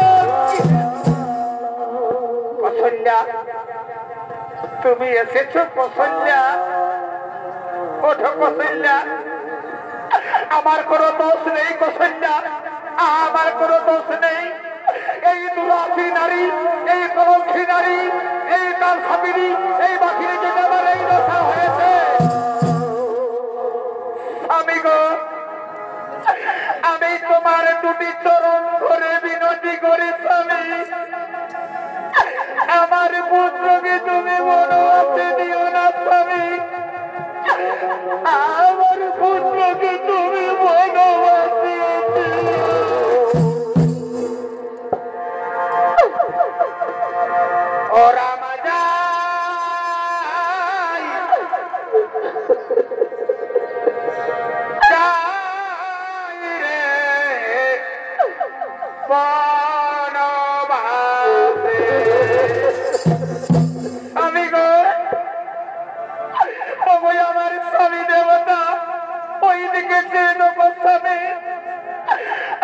কৌশল্যা, তুমি এসেছো কৌশল্যা? ওঠো কৌশল্যা, আমার কোনো দোষ নেই কৌশল্যা, আমার কোনো দোষ নেই। এই দুরাশি নারী, এই কলঙ্কি নারী, এই তার স্বামী, এই বাকির জন্য আমার এই দশা হয়েছে। স্বামী গো, আমি তোমার দুটি চরণ ধরে বিনতি করি স্বামী, আমার পুত্রকে তুমি বনবাসে দিও না স্বামী, আমার পুত্রকে তুমি বনবাসে দিও। ও রাম যাই, যাই রে বনবাসে। আমি গো আমাকে ছেড়ে দেবো স্বামী।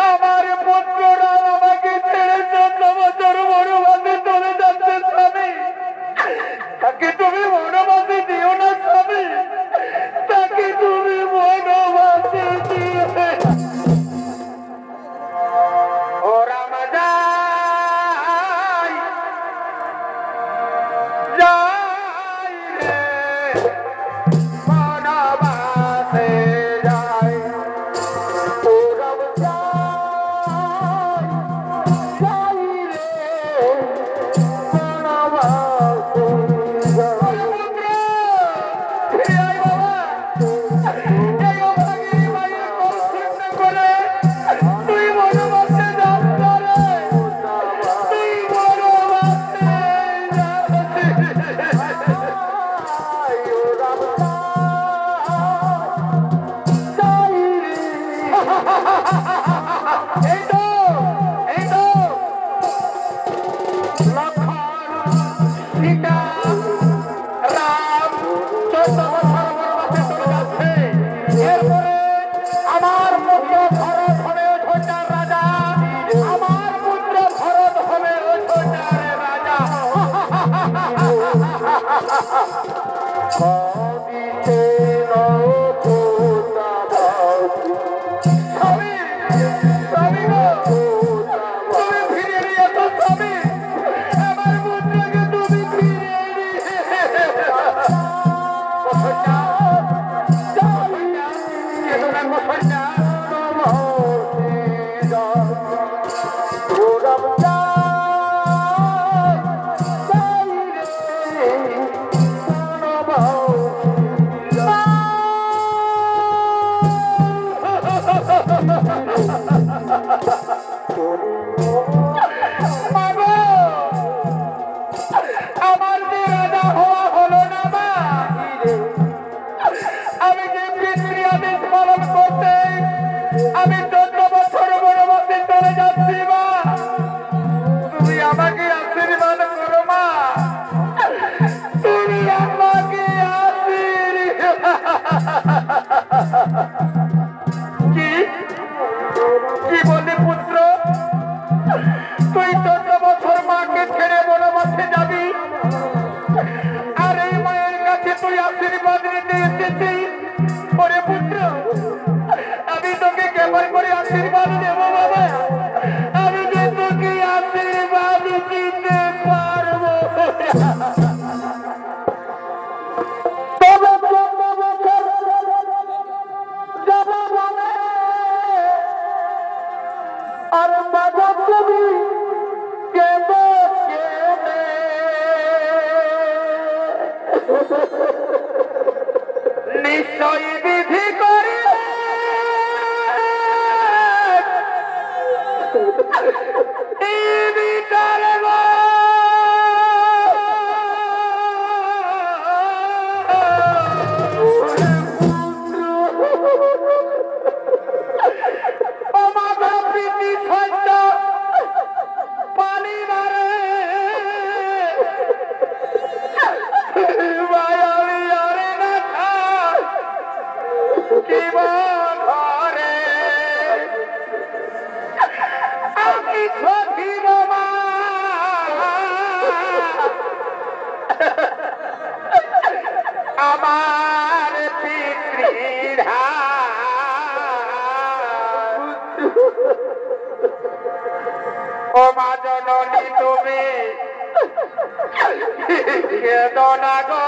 আমার পুত্ররা আমাকে ছেড়ে 14 বছর বনবাসে চলে যাচ্ছে স্বামী। তাকে তুমি বনবাসে দিও না স্বামী, তাকে তুমি বনবাসে দিও। ও রাম যাই যাই রে বনবাসে যাই। ও রাম যাই যাই রে বনবাসে যাই। আমার পুত্র ভরত হবে অযোধ্যার রাজা, আমার পুত্র ভরত হবে অযোধ্যার রাজা। স্বামী, স্বামী গো, তুমি ফিরে নিয়ে এসো স্বামী, আমার পুত্রকে তুমি ফিরিয়ে নিয়ে মাগো, আমার যে রাজা হওয়া হলো না মা, আমি যে পিতৃ আদেশ পালন করতে আমি 14 বছর বনবাসে চলে যাচ্ছি মা, তুমি আমাকে আশীর্বাদ করো মা, তুমি আমাকে কি কি বলি পুত্র, তুই 14 বছর মাকে ছেড়ে বনবাসে যাবি, আর এই মায়ের কাছে তুই আশীর্বাদ নিতে এসেছিস। ওরে পুত্র, আমি তোকে কেমন করে আশীর্বাদ দেব বাবা, আমি যে তোকে আশীর্বাদ দিতে পারবো। আর বাবা তুমি কেঁদে কেঁদে নিশ্চয় বিধি করি এই বিচার গো। ও মাতা প্রীতি সহ্য পানি মারে মায়াবী আরে না খাই জীবন ঘরে আমি সখিব মা, আমার পিতৃধা ও মা জননী তুমি কেঁদো না গো।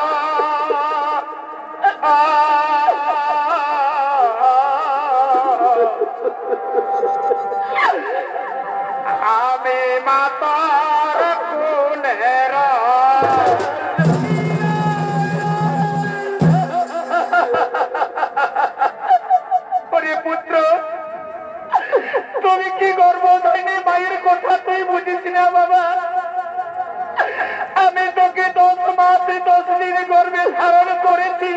আমি মাতার কুলের পুত্র, তুমি কি গর্ভধারিণী মায়ের কথা তুই বুঝিস না বাবা, আমি তোকে 10 মাস 10 দিন গর্ভে ধারণ করেছি,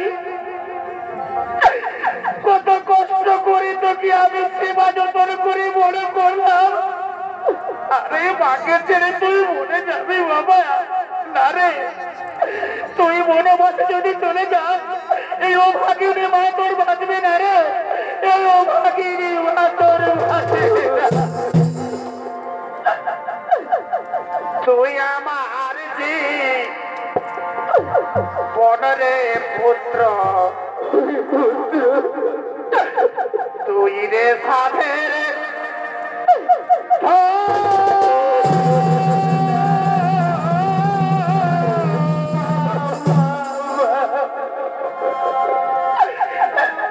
কত কষ্ট করে তোকে আমি সেবা যত্ন করে বড় করলাম, আরে মাকে ছেড়ে তুই মরে যাবি বাবা, না রে, তুই বনবাসে যদি চলে যাস এই অভাগিনী মা তোর বাঁচবে না রে, এই বনরে পুত্র তুই রে সাধের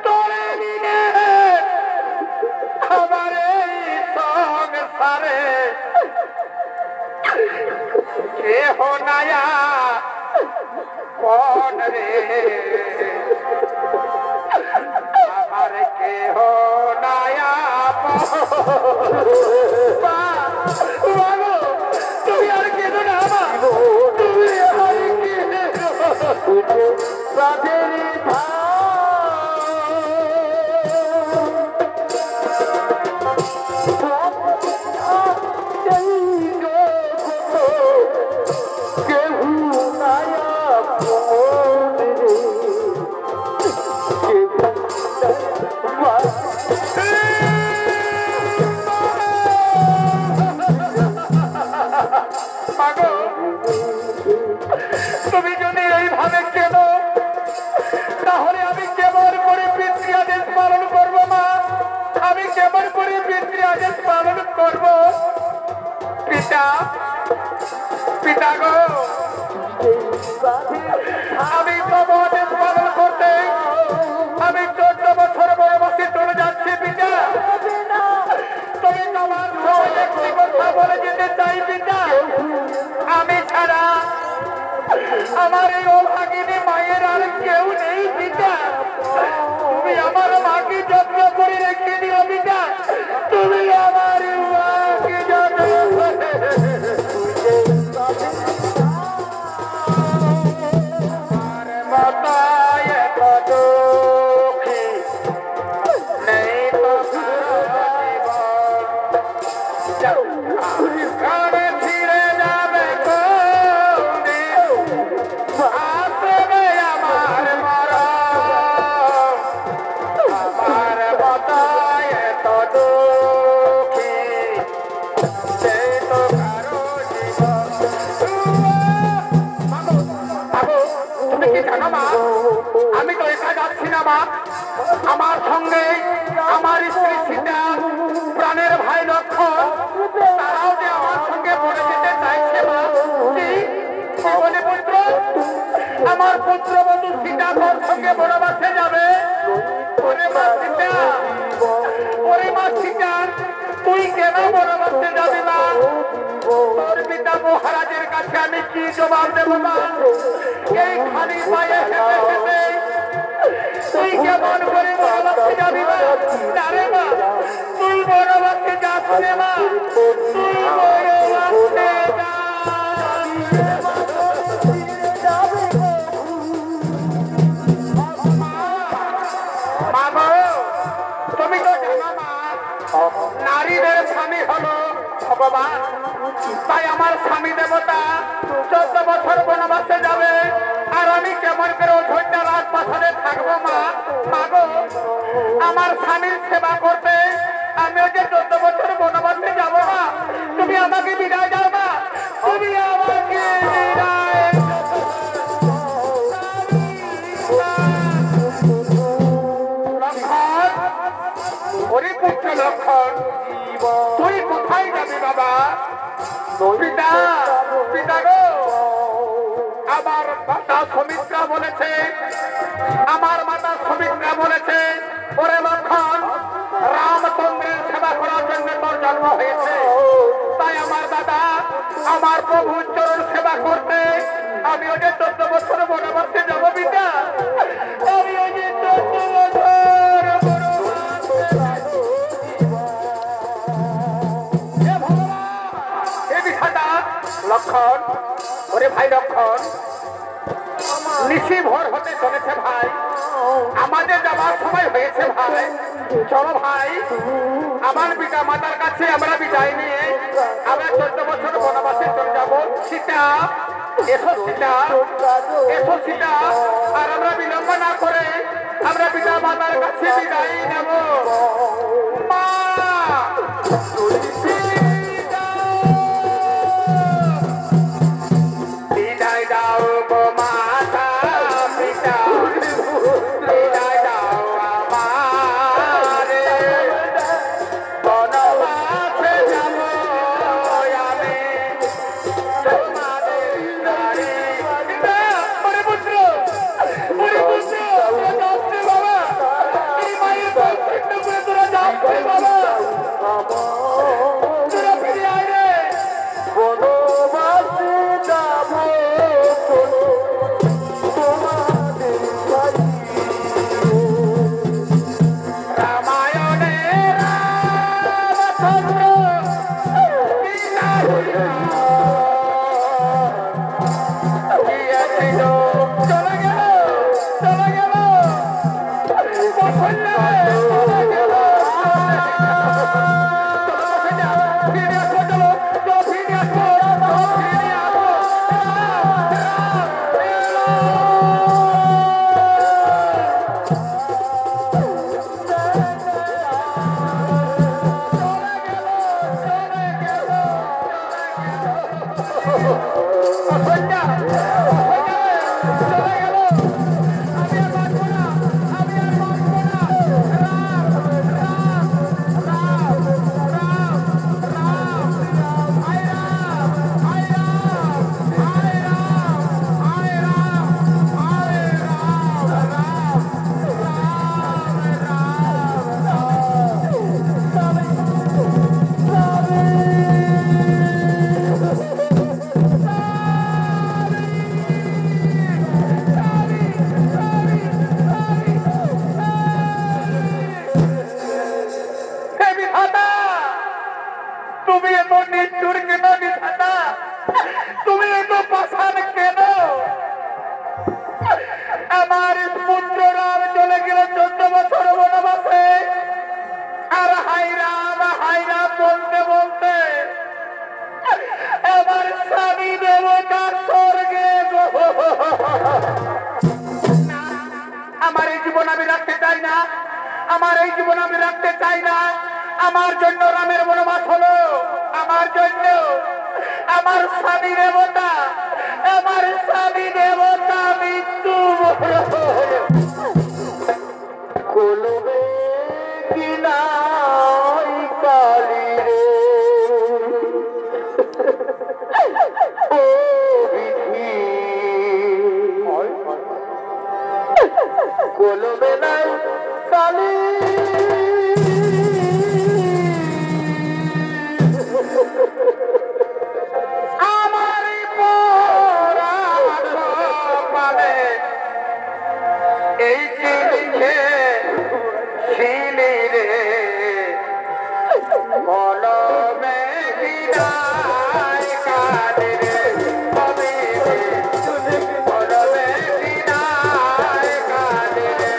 তোরে দিনে আমার এই সংসারে কেহ নায়া কোন রে আমার কেহ নায়া তুমি আর কেন না তুমি আর তুমি যদি এইভাবে কেন তাহলে আমি কেমন করে পিতৃ আদেশ পালন করবো মা আমি কেমন করে পিতৃ আদেশ পালন করবো পিতা পিতা গো আমি তব আদেশ পালন করতে আমি 14 বছর বনবাসে চলে যাচ্ছি পিতা তুমি আমার সঙ্গে একটি কথা বলে যেতে চাই পিতা আমি ছাড়া আমার এই অভাগিনী মায়ের আর কেউ নেই পিতা তুমি আমার মাকে যত্ন করে রেখে দিও পিতা তুমি আমার মাকে যত্ন করে আর মাতায় কত দুঃখী নেই তো জীবন ছিঁড়ে যাবে আসবে আমার মরণ আমার বতায় এত দুঃখী সে তো কারো জীবন বাবু তুমি কি জানো মা আমি তো একা যাচ্ছি না মা আমার সঙ্গে আমার স্ত্রী সীতা প্রাণের ভাই লক্ষণ তারাও যে আমার সঙ্গে বলে যেতে চাইছে মা জীবনে পুত্র আমার পুত্র বধূ সীতা তোর সঙ্গে বনবাসে যাবে ওরে মা সীতা ওরে মা সীতা তুই কেন বনবাসে যাবি মা তোর পিতা মহারাজের কাছে আমি কি জবাব দেব মা এই খালি পায়ে হেঁটে হেঁটে তুই কেমন করে বনবাসে যাবি মা না রে মা তুই বনবাসে যাচ্ছে মা তুই বনবাসে যা তুমি তো জানো মা নারীদের স্বামী হলো ভগবান তাই আমার স্বামী দেবতা 14 বছর বনবাসে যাবে আর আমি কেমন করে অযোধ্যা রাজপ্রাসাদে থাকবো মা মাগো আমার স্বামীর সেবা করতে আমি ওই যে 14 বছর বনবাসে যাবো মা তুমি আমাকে বিদায় দাও মা তুমি আমাকে বিদায় ওরে পুত্র লক্ষণ তুই কোথায় যাবি বাবা পিতা পিতা গো আমার মাতা সুমিত্রা বলেছে আমার মাতা সুমিত্রা বলেছে ওরে লক্ষণ রামচন্দ্রের সেবা করার জন্য তোর জন্ম হয়েছে তাই আমার দাদা আমার প্রভুর চরণ সেবা করতে আমি ওই যে 14 বছর বনবাসে যাবো পিতা আমি ওই যে 14 বছর লক্ষণ ওরে ভাই লক্ষণ নিশি ভোর হতে চলেছে ভাই আমাদের যাবার সময় হয়েছে ভাই চলো ভাই আমার পিতা মাতার কাছে আমরা বিদায় নিয়ে আমরা 14 বছর বনবাসে চলে যাবো সীতা এসো সীতা এসো সীতা আর আমরা বিলম্ব না করে আমরা পিতা মাতার কাছে বিদায় নেব মা বিদায় দাও গো মাতা আমার এই জীবন আমি রাখতে চাই না, আমার এই জীবন আমি রাখতে চাই না। আমার জন্য রামের বনবাস হলো, আমার জন্য আমার স্বামী দেবতা, আমার স্বামী দেবতা মৃত্যু কলবে কিনাই কালি রে ও বিধি কলবে নাই কালি আমার পোড়া কপালে এই চিঠি ছিলি রে কলমে বিদায় কালে রে কবে রে কলমে বিদায় কালে রে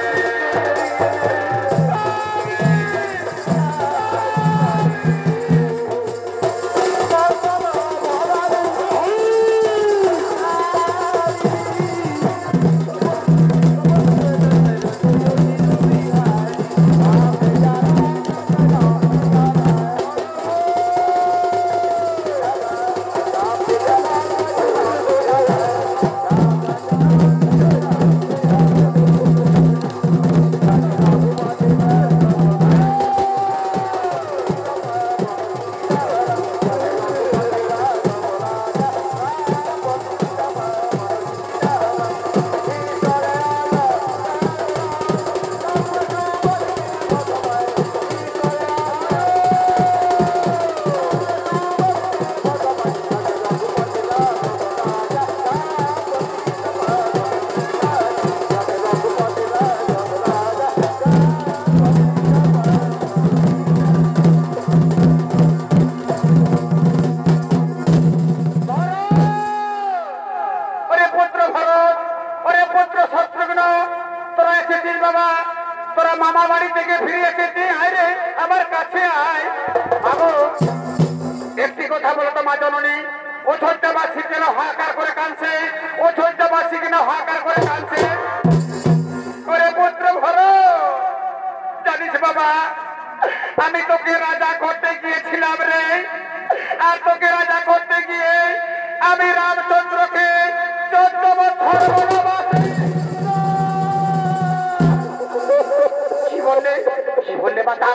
মামা বাড়ি থেকে ফিরে এসেছি, আরে আমার কাছে আয়। বাবু একটি কথা বলতো মা জননী, অযোধ্যাবাসী কেন হাহাকার করে কাঁদছে, অযোধ্যাবাসী কেন হাহাকার করে কাঁদছে? ওরে পুত্র ভর, জানিস বাবা আমি তোকে রাজা করতে গিয়েছিলাম রে, আর তোকে রাজা করতে গিয়ে আমি রামচন্দ্রকে 14 বছর বনবাসে বললে মাতা,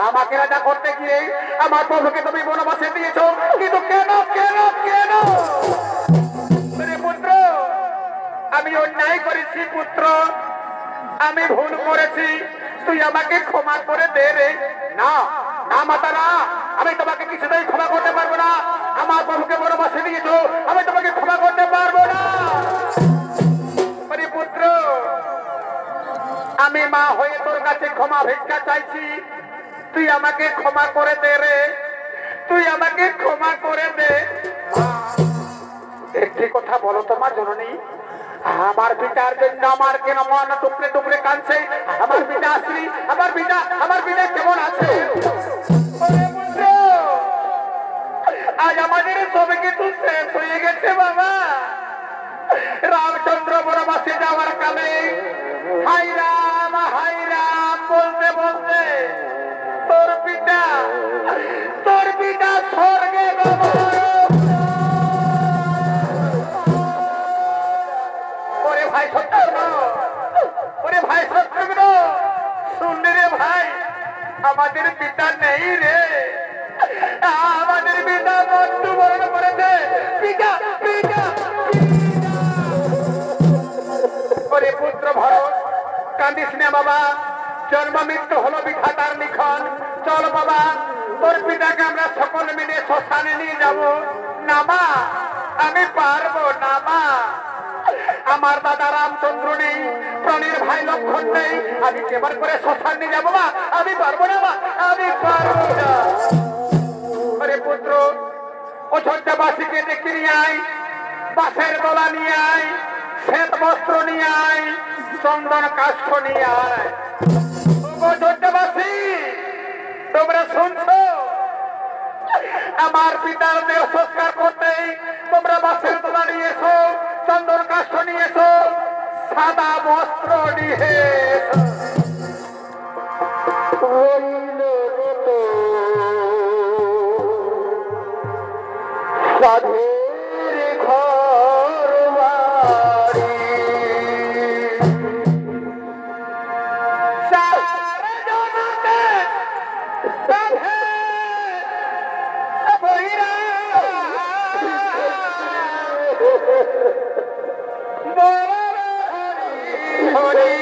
আমাকে রাজা করতে গিয়ে আমার প্রভুকে তুমি বনবাসে দিয়েছো, কিন্তু কেন কেন কেন? পুত্র আমি অন্যায় করেছি পুত্র, আমি ভুল করেছি, তুই আমাকে ক্ষমা করে দে রে। না না মাতা না, আমি তোমাকে কিছুতেই ক্ষমা করতে পারবো না। আমার প্রভুকে বনবাসে দিয়েছো, আমি তোমাকে ক্ষমা করতে পারবো না। পুত্র আমি মা হয়ে তোর কাছে ক্ষমা ভিক্ষা চাইছি, তুই আমাকে ক্ষমা করে দে রে, তুই আমাকে ক্ষমা করে দে। একটি কথা বলো তো মা জননী, আমার পিতার জন্য আমার কেন মন টুকরে টুকরে কাঁদছে? আমার পিতা আসলি, আমার পিতা কেমন আছে? ওরে পুত্র, আজ আমাদের সব কিছু শেষ হয়ে গেছে বাবা। রামচন্দ্র বনবাসে যাওয়ার কালে হাই রাম বলতে বলতে তোর পিতা স্বর্গে গমন। ওরে ভাই শত্রুঘ্ন, শুনলি রে ভাই, আমাদের পিতা নেই রে, আমাদের পিতা মৃত্যুবরণ করেছে। পিতা ওরে পুত্র ভরত, কান্দিস না বাবা, জন্ম মৃত্যু হলো বিধাতার লিখন। চল বাবা, তোর পিতাকে আমরা সকলে মিলে শ্মশানে নিয়ে যাব। না মা, আমি পারবো না মা, আমার দাদা রামচন্দ্র নেই, প্রাণীর ভাই লক্ষণ নেই, আমি কেবার করে শ্মশান নিয়ে যাবো মা? আমি পারবো না মা, আমি পারবো না। আরে পুত্র, অযোধ্যাবাসীকে ডেকে নিয়ে আয়, বাঁশের দোলা নিয়ে আয়, শ্বেত বস্ত্র নিয়ে আয়, চন্দন কাষ্ঠ নিয়ে আয়। অযোধ্যাবাসী, তোমরা শুনছো? আমার পিতার দেহ সংস্কার করতে তোমরা বাঁশের দোলা নিয়ে এসো, চন্দন কাষ্ঠ নিয়ে এসো, সাদা বস্ত্র নিয়ে এসো। সাধের ঘর বাড়ি সারা জগতে সাধে বৈরা হরি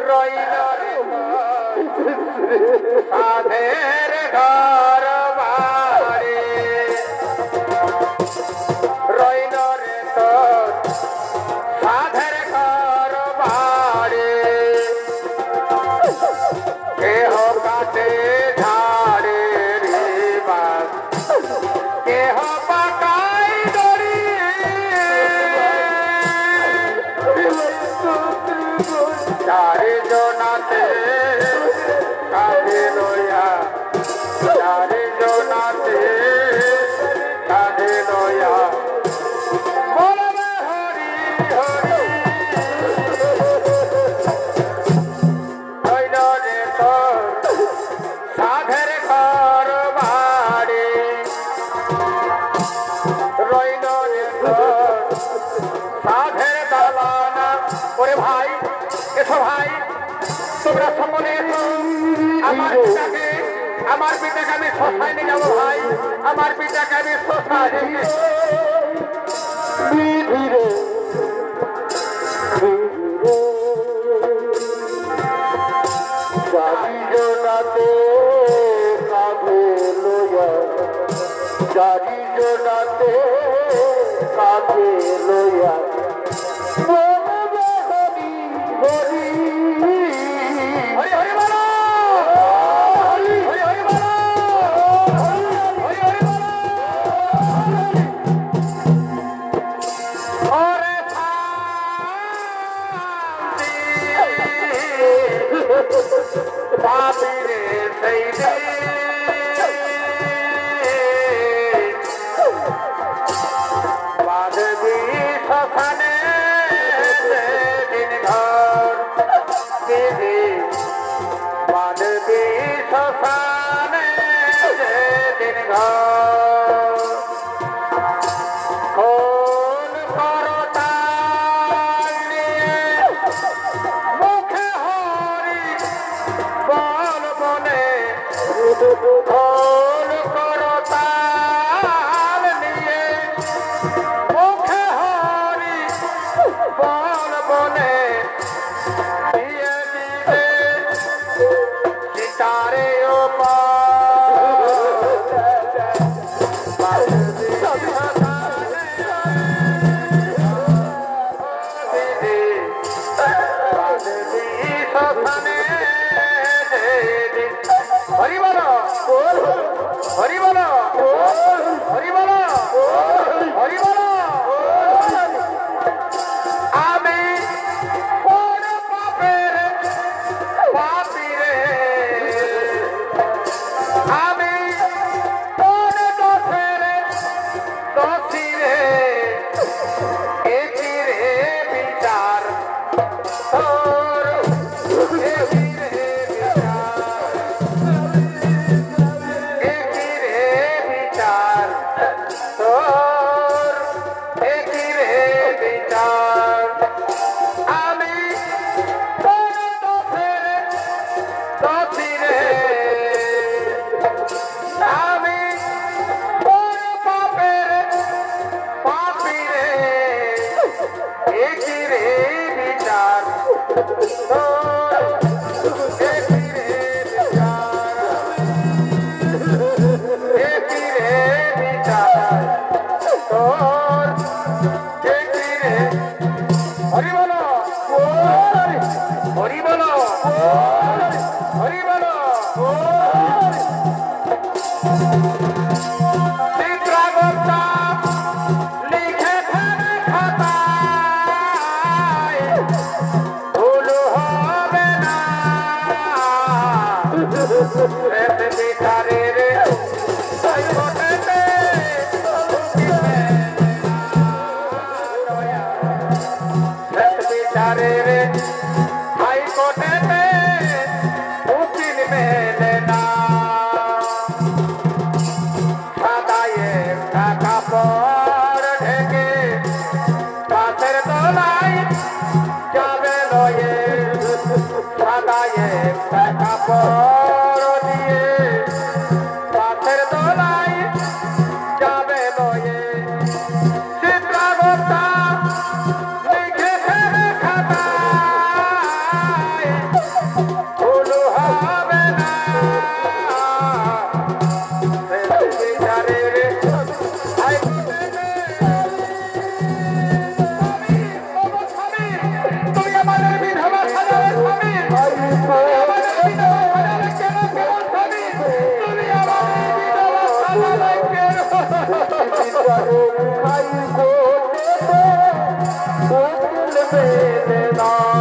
রইল সাধের ঘর বাড়ি, রইল রে তোর সাধের ঘর বাড়ি। কেহ কাটে ঝাড়ে রে বাস, কেহ পাকাই দড়ি, চারি জনাতে কাঁধে লইয়া, চারি জনাতে কাঁধে লইয়া বলবে হরি হরি। রইল রে তোর সাধের ঘর বাড়ি, রইল রে তোর সাধের দালানা। ওরে ভাই, এসো ভাই, তোমরা সকলে এসো। আমার পিতাকে আমি শ্মশানে নিয়ে যাবো ভাই, আমার পিতাকে আমি শ্মশানে নিয়ে ধীরে চারি জনাতে কাঁধে লইয়া, চারি জনাতে কাঁধে লইয়া বলবে হরি হরি। হরি হরি বলো, হরি হরি বলো, হরি হরি বলো। ওরে শান্তি পাপিরে সেই বাঁধবি শ্মশানে দিন ঘর, দিদি বাঁধবি শ্মশানে দিন ঘর। খোল করতাল নিয়ে মুখে হরি বল বলে, খোল করতাল নিয়ে মুখে হরি বল বলে, দিয়ে দিবে সীতারে হরি বলো, হরি বলো, হরি বলো। I